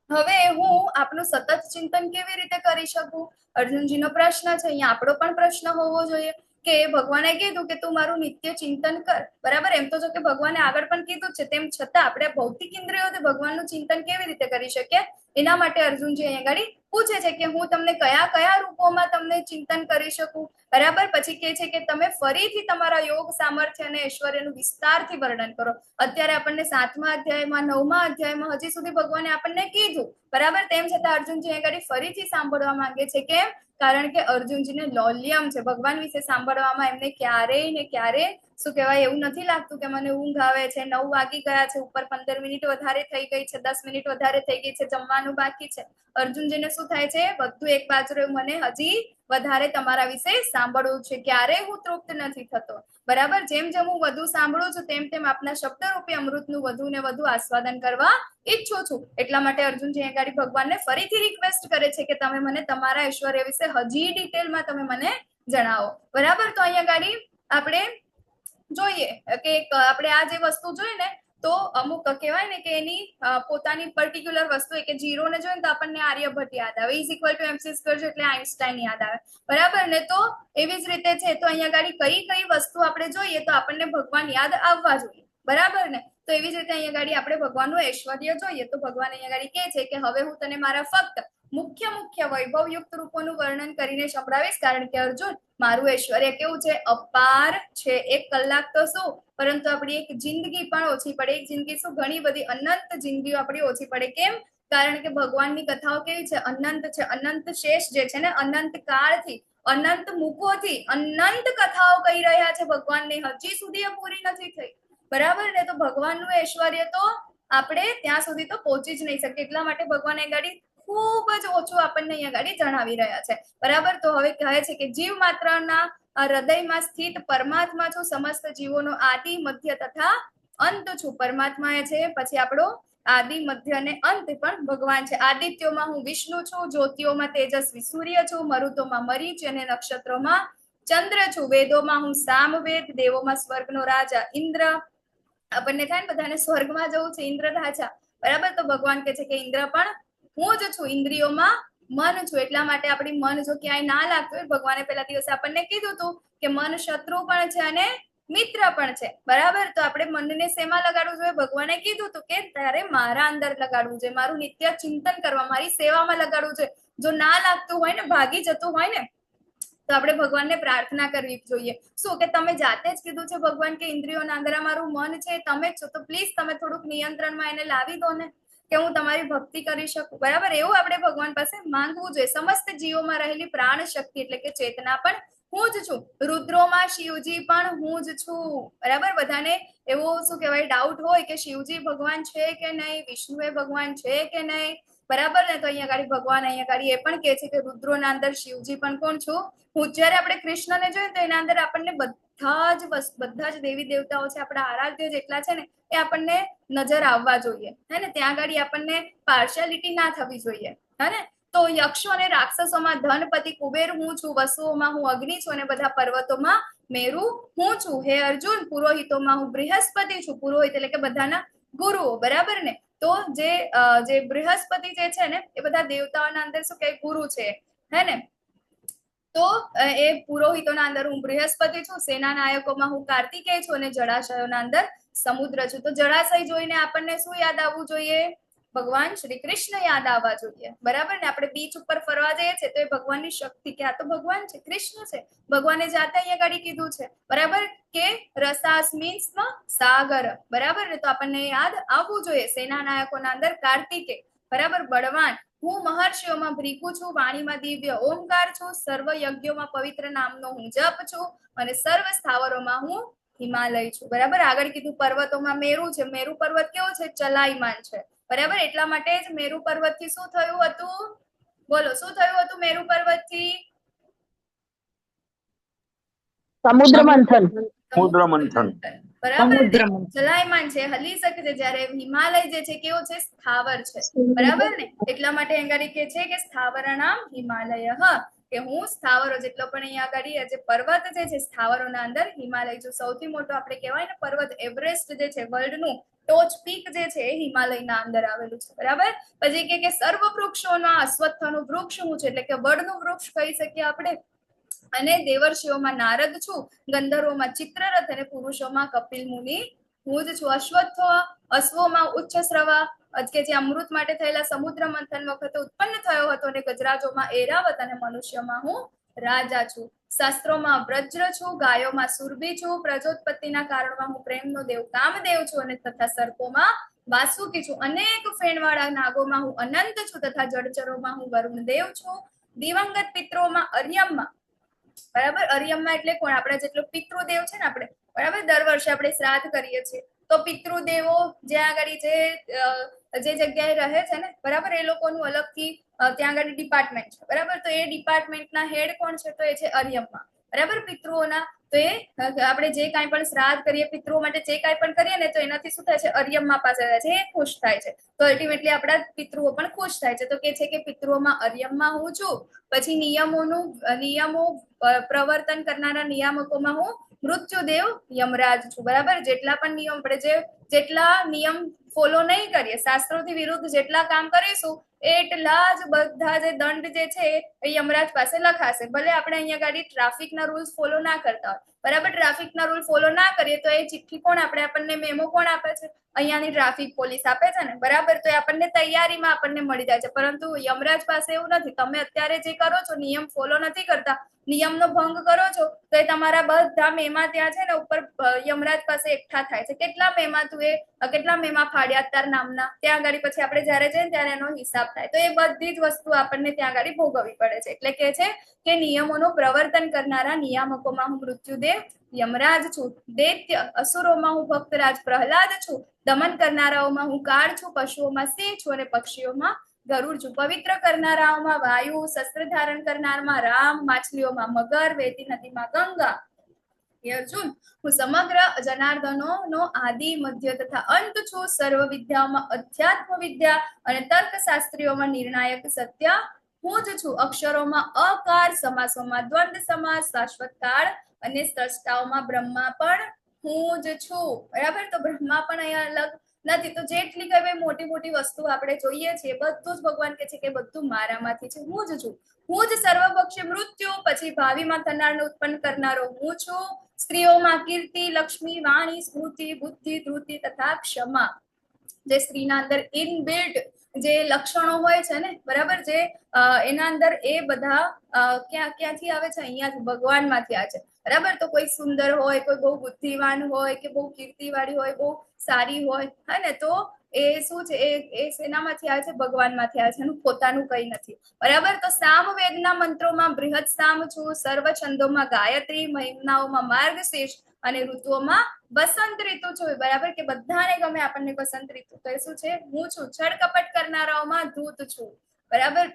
હવે હું આપનું સતત ચિંતન કેવી રીતે કરી શકું? અર્જુનજીનો પ્રશ્ન છે. અહીંયા આપણો પણ પ્રશ્ન હોવો જોઈએ કે ભગવાને કીધું કે તું મારું નિત્ય ચિંતન કર, બરાબર. એમ તો જો કે ભગવાને આગળ પણ કીધું છે, તેમ છતાં આપણે ભૌતિક ઇન્દ્રિયોથી ભગવાનનું ચિંતન કેવી રીતે કરી શકીએ? એના માટે અર્જુનજી અહીંયા આગળ પૂછે છે કે હું તમને કયા કયા રૂપોમાં તમને ચિંતન કરી શકું, બરાબર. પછી કહે છે કે તમે ફરીથી તમારા યોગ સામર્થ્ય અને ઐશ્વર્યનું વિસ્તારથી વર્ણન કરો. અત્યારે આપણને 7મા અધ્યાયમાં 9મા અધ્યાયમાં હજી સુધી ભગવાને આપણને કીધું, બરાબર. તેમ છતાં અર્જુનજી અહીંયા ફરીથી સાંભળવા માંગે છે. કેમ? કારણ કે અર્જુનજીને લોલ્યમ છે. ભગવાન વિશે સાંભળવામાં એમને ક્યારેય ને ક્યારે શું કહેવાય એવું નથી લાગતું કે મને ઊંઘ આવે છે, 9 વાગી ગયા છે, ઉપર 15 મિનિટ વધારે થઈ ગઈ છે, 10 મિનિટ વધારે થઈ ગઈ છે, જમવાનું બાકી છે. અર્જુનજીને શું થાય છે, બધું એક બાજુ રહ્યું, મને હજી વધારે તમારા વિશે સાંભળવું છે, ક્યારેય હું તૃપ્ત નથી થતો. બરાબર, જેમ જેમ હું વધુ સાંભળું છું તેમ તેમ આપના શબ્દરૂપી અમૃતનું વધુ ને વધુ આસ્વાદન કરવા ઈચ્છું છું. એટલા માટે અર્જુનજી અહીંયા ભગવાનને ફરીથી રિક્વેસ્ટ કરે છે કે તમે મને તમારા ઐશ્વર્ય વિશે હજી ડિટેલમાં તમે મને જણાવો. બરાબર, તો અહીંયા ગાડી આપણે જોઈએ કે આપણે આ જે વસ્તુ જોઈએ ને તો અમુક કહેવાય ને કે એની પોતાની પર્ટિક્યુલર વસ્તુ કે જીરો ને જોઈએ તો આપણને આર્યભટ્ટ યાદ આવે, is equal to MC square એટલે આઇન્સ્ટાઈન યાદ આવે. બરાબર ને, તો એવી જ રીતે છે. તો અહીંયા ગાડી કઈ કઈ વસ્તુ આપણે જોઈએ તો આપણને ભગવાન યાદ આવવા જોઈએ. બરાબર ને, તો એવી જ રીતે અહીંયા ગાડી આપણે ભગવાનનું ઐશ્વર્ય જોઈએ તો ભગવાન અહીંયા ગાડી કહે છે કે હવે હું તને મારા ફક્ત મુખ્ય વૈભવયુક્ત રૂપોનું વર્ણન કરીને સંભળાવીશ, કારણ કે અર્જુન મારું ઐશ્વર્ય કેવું છે, અપાર છે. 1 કલાક તો શું, પરંતુ આપણી એક જિંદગી પણ ઓછી પડે. એક જિંદગી શું, ઘણી બધી અનંત જિંદગીઓ આપણી ઓછી પડે. કેમ? કારણ કે ભગવાનની કથાઓ કેવી છે, અનંત છે. અનંત શેષ જે છે ને, અનંત કાળથી, અનંત મુખોથી અનંત કથાઓ કહી રહ્યા છે ભગવાનને, હજી સુધી પૂરી નથી થઈ. બરાબર ને, તો ભગવાનનું ઐશ્વર્ય તો આપણે ત્યાં સુધી તો પહોંચી જ નહીં શકીએ. એટલા માટે ભગવાન એ ગાડી ખૂબ જ ઓછું આપણને અહીંયા ગાડી જણાવી રહ્યા છે. બરાબર, તો હવે કહે છે કે જીવ માત્રના હૃદયમાં સ્થિત પરમાત્મા છું, સમસ્ત જીવોનો આદિ મધ્ય તથા અંત છું. પરમાત્મા એ છે, પછી આપણો આદિ મધ્ય અને અંત પણ ભગવાન છે. આદિત્યોમાં હું વિષ્ણુ છું, જ્યોતિઓમાં તેજસ્વી સૂર્ય છું, મરુતોમાં મરીચ અને નક્ષત્રોમાં ચંદ્ર છું, વેદોમાં હું સામવેદ, દેવોમાં સ્વર્ગનો રાજા ઇન્દ્ર. આપણને થાય ને બધાને સ્વર્ગમાં જવું છે, ઇન્દ્ર રાજા. બરાબર, તો ભગવાન કે છે કે ઇન્દ્ર પણ હું જ છું, ઇન્દ્રિયોમાં મન છું. એટલા માટે આપણી મન જો ક્યાંય ના લાગતું હોય, ભગવાને પેલા દિવસે આપણને કીધું હતું કે મન શત્રુ પણ છે અને મિત્ર પણ છે. બરાબર, તો આપણે મનને શેમાં લગાડવું જોઈએ? ભગવાને કીધું હતું કે તારે મારા અંદર લગાડવું જોઈએ, મારું નિત્ય ચિંતન કરવા, મારી સેવામાં લગાડવું જોઈએ. જો ના લાગતું હોય ને, ભાગી જતું હોય ને, તો આપણે ભગવાનને પ્રાર્થના કરવી જોઈએ. શું કે તમે જાતે જ કીધું છે ભગવાન કે ઇન્દ્રિયોના અંદર મારું મન છે, તમે જ છો, તો પ્લીઝ તમે થોડુંક નિયંત્રણમાં એને લાવી દો ને, કે હું તમારી ભક્તિ કરી શકું. બરાબર, એવું આપણે ભગવાન પાસે માંગવું જોઈએ. સમસ્ત જીવોમાં રહેલી પ્રાણ શક્તિ એટલે કે ચેતના પણ હું જ છું. રુદ્રોમાં શિવજી પણ હું જ છું. બરાબર, બધાને એવો શું કહેવાય ડાઉટ હોય કે શિવજી ભગવાન છે કે નહીં, વિષ્ણુ એ ભગવાન છે કે નહીં. બરાબર ને, તો અહીંયા ગાડી ભગવાન અહીંયા ગાડી એ પણ કહે છે કે રુદ્રોના અંદર શિવજી પણ કોણ છું, હું. જયારે આપણે કૃષ્ણને જોઈએ તો એના અંદર આપણને બધા જ દેવી દેવતાઓ છે, આપણા આરાધ્ય જેટલા છે ને એ આપણને નજર આવવા જોઈએ, હે ને. ત્યાં આગળ આપણને પાર્શિયાલિટી ના થવી જોઈએ, હે ને. તો યક્ષો અને રાક્ષસોમાં ધનપતિ કુબેર હું છું, વસુઓમાં હું અગ્નિ છું અને બધા પર્વતોમાં મેરુ હું છું. હે અર્જુન, પુરોહિતોમાં હું બૃહસ્પતિ છું. પુરોહિત એટલે કે બધાના ગુરુઓ. બરાબર ને, તો જે બૃહસ્પતિ જે છે ને એ બધા દેવતાઓના અંદર શું કે ગુરુ છે, હે ને. તો એ પુરોહિતોના અંદર હું બૃહસ્પતિ છું, સેના નાયકોમાં હું કાર્તિકેય છું અને જળાશયોના અંદર સમુદ્ર છું. તો જળાશય જોઈને આપણને શું યાદ આવવું જોઈએ? ભગવાન શ્રી કૃષ્ણ યાદ આવવા જોઈએ. બરાબર ને, આપણે બીચ ઉપર ફરવા જઈએ છીએ તો એ ભગવાનની શક્તિ, કે આ તો ભગવાન છે, કૃષ્ણ છે. ભગવાને જાતે અહીંયા ગાડી કીધું છે, બરાબર, કે રસાસ્મિન સાગર. બરાબર ને, તો આપણને યાદ આવવું જોઈએ. સેના નાયકોના અંદર કાર્તિકેય, બરાબર, બળવાન. હું મહર્ષિઓમાં ભૃગુ છું, વાણીમાં દિવ્ય ઓમકાર છું, સર્વ યજ્ઞોમાં પવિત્ર નામનો હું જપ છું અને સર્વ સ્થાવરોમાં હું હિમાલય છું. બરાબર, આગળ કીધું પર્વતોમાં મેરુ છે. મેરુ પર્વત કેવો છે? ચલાયમાન છે. બરાબર, એટલા માટે જ મેરુ પર્વત થી શું થયું હતું? બોલો, શું થયું હતું મેરુ પર્વત થી? સમુદ્ર મંથન. સમુદ્ર મંથન. બરાબર, ચલાયમાન છે, હલી શકે છે. જ્યારે હિમાલય જે છે કેવો છે? સ્થાવર છે. બરાબર ને, એટલા માટે અહીંયા કે છે કે સ્થાવરણામ હિમાલય, કે હું સ્થાવરો જેટલો પણ અહીંયા આગળ જે પર્વત જે છે સ્થાવરોના અંદર હિમાલય છું. સૌથી મોટો આપણે કહેવાય ને પર્વત એવરેસ્ટ જે છે વર્લ્ડનું ટોચ પીક જે છે એ હિમાલયના અંદર આવેલું છે. બરાબર, પછી કે સર્વ વૃક્ષોના અશ્વત્થનું વૃક્ષ હું છે, એટલે કે વડનું વૃક્ષ કહી શકીએ આપણે. અને દેવર્ષિઓમાં નારદ છું, ગંધર્વોમાં ચિત્રરથ અને પુરુષોમાં કપિલ મુનિ હું જ છું. અશ્વોમાં ઉચ્ચશ્રવા કે જે અમૃત માટે થયેલા સમુદ્ર મંથન વખતે ઉત્પન્ન થયો હતો, અને ગજરાજોમાં એરાવત અને મનુષ્યમાં હું રાજા છું. શાસ્ત્રોમાં વ્રજ્ર છું, ગાયોમાં સુરભી છું, પ્રજોત્પત્તિના કારણમાં હું પ્રેમનો દેવ કામદેવ છું, અને તથા સર્પોમાં વાસુકી છું. અનેક ફેણવાળા નાગોમાં હું અનંત છું, તથા જળચરોમાં હું વરુણ દેવ છું. દિવંગત પિત્રોમાં અર્યમમાં બરાબર. અરિયમ્મા એટલે કોણ? આપણા જેટલો પિતૃદેવ છે ને આપણે, બરાબર, દર વર્ષે આપણે શ્રાદ્ધ કરીએ છીએ, તો પિતૃદેવો જ્યાં આગળ જે જગ્યાએ રહે છે ને, બરાબર, એ લોકોનું અલગથી ત્યાં આગળ ડિપાર્ટમેન્ટ છે, બરાબર. તો એ ડિપાર્ટમેન્ટના હેડ કોણ છે? તો એ છે અરિયમ્મા, બરાબર, પિતૃઓના. તો એ આપણે જે કાંઈ પણ શ્રાદ્ધ કરીએ, પિતૃઓ માટે જે કાંઈ પણ કરીએ ને, તો એનાથી શું થાય છે? અરિયમ્મા પાસે જાય છે, એ ખુશ થાય છે. તો અલ્ટિમેટલી આપણા પિતૃઓ પણ ખુશ થાય છે. તો કે છે કે પિતૃઓમાં અરિયમ્મા હું છું. પછી નિયમો પ્રવર્તન કરનારા નિયામકોમાં હું મૃત્યુદેવ યમરાજ છું, બરાબર. જેટલા પણ નિયમ આપણે જેટલા નિયમ ફોલો નહીં કરીએ, શાસ્ત્રોથી વિરુદ્ધ જેટલા કામ કરીશું, એટલા જ બધા જે દંડ જે છે એ યમરાજ પાસે લખાશે. ભલે આપણે અહીંયા ગાડી ટ્રાફિકના રૂલ્સ ફોલો ના કરતા હોય, બરાબર, ટ્રાફિકના રૂલ ફોલો ના કરીએ તો એ ચિઠ્ઠી કોણ આપણને મેમો કોણ આપે છે? અહીંયાની ટ્રાફિક પોલીસ આપે છે ને, બરાબર. તો એ આપણને તૈયારીમાં આપણને મળી જાય છે. પરંતુ યમરાજ પાસે એવું નથી. તમે અત્યારે જે કરો છો, નિયમ ફોલો નથી કરતા, નિયમનો ભંગ કરો છો, તો એ તમારા બધા મેમા ત્યાં છે ને ઉપર યમરાજ પાસે એકઠા થાય છે. કેટલા મેમા ફાડ્યા તાર નામના, ત્યાં આગળ પછી આપણે જયારે જઈએ ત્યારે એનો હિસાબ થાય. તો એ બધી જ વસ્તુ આપણને ત્યાં આગળ ભોગવવી પડે છે. એટલે કે છે કે નિયમોનું પ્રવર્તન કરનારા નિયામકોમાં હું મૃત્યુદેવ યમરાજ છું. દૈત્ય અસુરોમાં હું ભક્તરાજ પ્રહલાદ છું. દમન કરનારાઓમાં હું કાળ છું. પશુઓમાં સિંહ છું અને પક્ષીઓમાં ગરુડ છું. પવિત્ર કરનારાઓમાં વાયુ, શસ્ત્ર ધારણ કરનારમાં રામ, માછલીઓમાં મગર, વહેતી નદીમાં ગંગા. અર્જુન, હું સમગ્ર જનાર્દનો આદિ, મધ્ય તથા અંત છું. સર્વ વિદ્યાઓમાં અધ્યાત્મ વિદ્યા અને તર્કશાસ્ત્રીઓમાં નિર્ણાયક સત્ય હું જ છું. અક્ષરોમાં અકાર, સમાસોમાં દ્વંદ્વ સમાસ, શાશ્વત કાળ અને સ્રષ્ટાઓમાં બ્રહ્મા પણ હું જ છું, બરાબર. તો બ્રહ્મા પણ અહીંયા અલગ નથી. તો જેટલી કઈ મોટી મોટી વસ્તુ આપણે જોઈએ છીએ, બધું જ ભગવાન કે છે કે બધું મારામાંથી છે, હું જ છું. હું જ સર્વપક્ષી મૃત્યુ, પછી ભાવિમાં થનારને ઉત્પન્ન કરનારો હું છું. સ્ત્રીઓમાં કીર્તિ, લક્ષ્મી, વાણી, સ્મૃતિ, બુદ્ધિ, ધૃતિ તથા ક્ષમા. જે સ્ત્રીના અંદર ઇનબિલ્ટ જે લક્ષણો હોય છે ને, બરાબર, જે એના અંદર એ બધા ક્યાંથી આવે છે? અહીંયાથી, ભગવાનમાંથી આવે છે, બરાબર. તો કોઈ સુંદર હોય, કોઈ બહુ બુદ્ધિવાન હોય, કે બહુ કીર્તિવાળી હોય, બહુ સારી હોય, હે ને, તો એ શું છે? એ શેનામાંથી આવે છે? ભગવાનમાંથી આવે છે. એનું પોતાનું કઈ નથી, બરાબર. તો સામવેદના મંત્રોમાં બૃહદ સામ છું. સર્વ છંદોમાં ગાયત્રી, મહિનાઓમાં માર્ગશીર્ષ અને ઋતુઓમાં વસંત ઋતુ છું, બરાબર. કે બધાને ગમે આપણને વસંત ઋતુ, તો એ શું છે? હું છું. છળ કપટ કરનારાઓમાં ધૂત છું, બરાબર.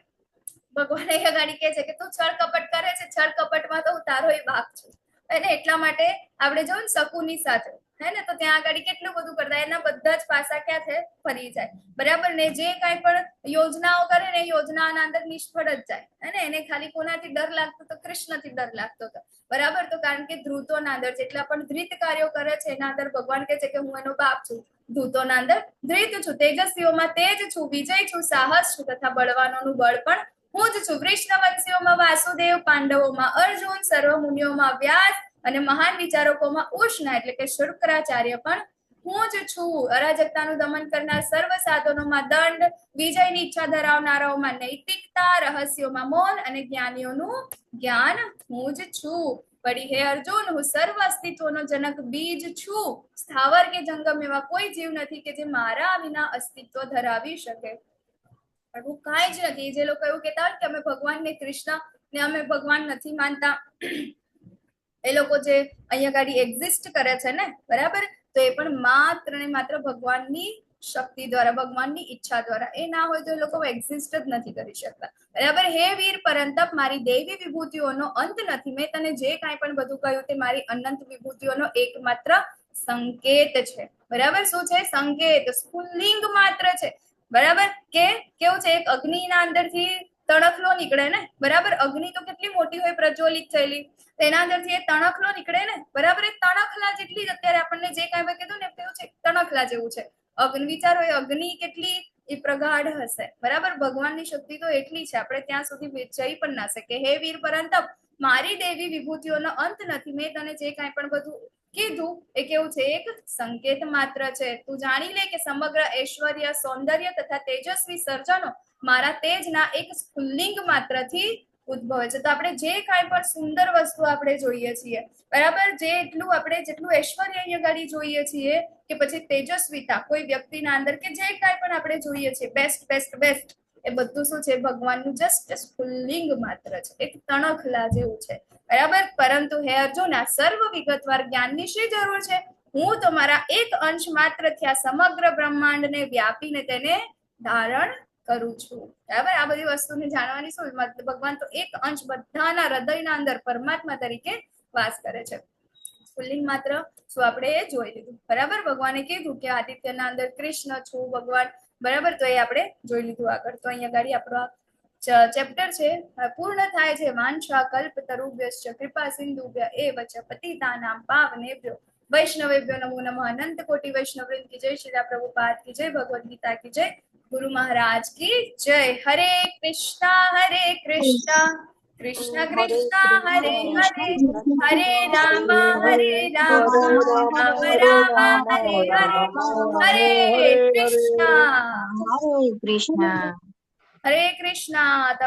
ભગવાન અહીંયા ગાડી કે છે કે તું છળ કપટ કરે છે, છળ કપટમાં તો હું તારો એ બાપ છું. અને એટલા માટે આપણે જો શકુની સાથે, હે ને, તો ત્યાં આગળ કેટલું બધું કરતા, એના બધા જ પાસા ક્યાં છે? ફરી જાય, બરાબર. ને જે કાંઈ પણ યોજનાઓ કરે ને, યોજનાના અંદર નિષ્ફળ જ જાય, હે ને. એને ખાલી કોનાથી ડર લાગતો? તો કૃષ્ણથી ડર લાગતો હતો, બરાબર. તો કારણ કે ધ્રુતોના અંદર જેટલા પણ ધૃત કાર્યો કરે છે, એના અંદર ભગવાન કે છે કે હું એનો બાપ છું. ધૂતોના અંદર ધૃત છું. તેજસ્વીઓમાં તેજ છું. વિજય છું. સાહસ છું. તથા બળવાનોનું બળ પણ હું જ છું. વૈષ્ણવંશીઓમાં વાસુદેવ, પાંડવોમાં અર્જુન, સર્વ મુનિઓમાં વ્યાસ અને મહાન વિચારકોમાં ઉષ્ણ એટલે કે શુક્રાચાર્ય પણ હું જ છું. અરાજકતાનું દમન કરનાર સર્વ સાધનોમાં દંડ, વિજયની ઈચ્છા ધરાવનારાઓમાં નૈતિકતા, રહસ્યોમાં મૌન અને જ્ઞાનીઓનું જ્ઞાન હું જ છું. વળી હે અર્જુન, હું સર્વ અસ્તિત્વનો જનક બીજ છું. સ્થાવર કે જંગમ એવા કોઈ જીવ નથી કે જે મારા વિના અસ્તિત્વ ધરાવી શકે. હું કાંઈ જ નથી. જે લોકો એવું કહેતા હોય કે અમે ભગવાનને કૃષ્ણ ને અમે ભગવાન નથી માનતા, એ લોકો જે અહીંયા ગાડી એક્ઝિસ્ટ કરે છે ને, બરાબર, તો એ પણ માત્ર ને માત્ર ભગવાનની શક્તિ દ્વારા, ભગવાનની ઈચ્છા દ્વારા. એ ના હોય તો એ લોકો એક્ઝિસ્ટ જ નથી કરી શકતા, બરાબર. હે વીર પરંતપ, મારી દૈવી વિભૂતિઓનો અંત નથી. મેં તને જે કાંઈ પણ બધું કહ્યું તે મારી અનંત વિભૂતિઓનો એકમાત્ર સંકેત છે, બરાબર. શું છે? સંકેત, સ્ફુલ્લિંગ માત્ર છે, બરાબર. કે કેવું છે? એક અગ્નિના અંદરથી તણખલો નીકળે ને, બરાબર. અગ્નિ તો કેટલી મોટી હોય, પ્રજ્વલિત થયેલી, તેના અંદરથી એ તણખલો નીકળે ને, બરાબર. એ તણખલા જેટલી જ અત્યારે આપણને જે કાંઈ કીધું ને કેવું છે? તણખલા જેવું છે. અગ્નિ, વિચારો, એ અગ્નિ કેટલી એ પ્રગાઢ હશે, બરાબર. ભગવાનની શક્તિ તો એટલી છે, આપણે ત્યાં સુધી જઈ પણ ના શકે. હે વીર પરંતપ, મારી દેવી વિભૂતિઓનો અંત નથી. મેં તને જે કાંઈ પણ બધું કીધું એ કેવું છે? એક સંકેત માત્ર છે. તું જાણી લે કે સમગ્ર ઐશ્વર્ય, સૌંદર્ય તથા તેજસ્વી સર્જનો મારા તેજના એક સ્ફુલ્લિંગ માત્રથી ઉદ્ભવે છે. તો આપણે જે કાંઈ પણ સુંદર વસ્તુ આપણે જોઈએ છીએ, બરાબર, જેટલું ઐશ્વર્ય અહીંયા ગાડી જોઈએ છીએ, કે પછી તેજસ્વીતા કોઈ વ્યક્તિના અંદર, કે જે કાંઈ પણ આપણે જોઈએ છીએ બેસ્ટ બેસ્ટ બેસ્ટ, એ બધું શું છે ભગવાનનું જસ્ટ સ્ફુલ્લિંગ માત્ર છે, એક તણખલા જેવું છે, બરાબર. પરંતુ હે અર્જુન, આ સર્વ વિગતવાર જ્ઞાનની શી જરૂર છે? હું તમારા એક અંશ માત્રથી આ સમગ્ર બ્રહ્માંડને વ્યાપીને તેને ધારણ કરું છું, બરાબર. આ બધી વસ્તુને જાણવાની શું, ભગવાન તો એક અંશ બધાના હૃદયના અંદર પરમાત્મા તરીકે વાસ કરે છે. સ્ફુલ્લિંગ માત્ર શું આપણે એ જોઈ લીધું, બરાબર. ભગવાને કીધું કે આદિત્યના અંદર કૃષ્ણ છું ભગવાન, બરાબર. તો એ આપણે જોઈ લીધું આગળ. તો અહીંયા ગાડી આપણો ચેપ્ટર છે પૂર્ણ થાય છે. વાંછા કલ્પતરુભ્યશ્ચ કૃપા સિંધુભ્ય એવ ચ પતિતાનાં પાવનેભ્યો વૈષ્ણવેભ્યો નમો નમઃ. અનંત કોટી વૈષ્ણવવૃંદ કી જય, શ્રી પ્રભુપાદ કી જય, ભગવદ ગીતા કી જય, ગુરુ મહારાજ की जय. हरे कृष्णा कृष्ण कृष्ण हरे हरे, हरे राम राम राम हरे हरे, हरे कृष्णा हरे कृष्णा. हरे कृष्णा.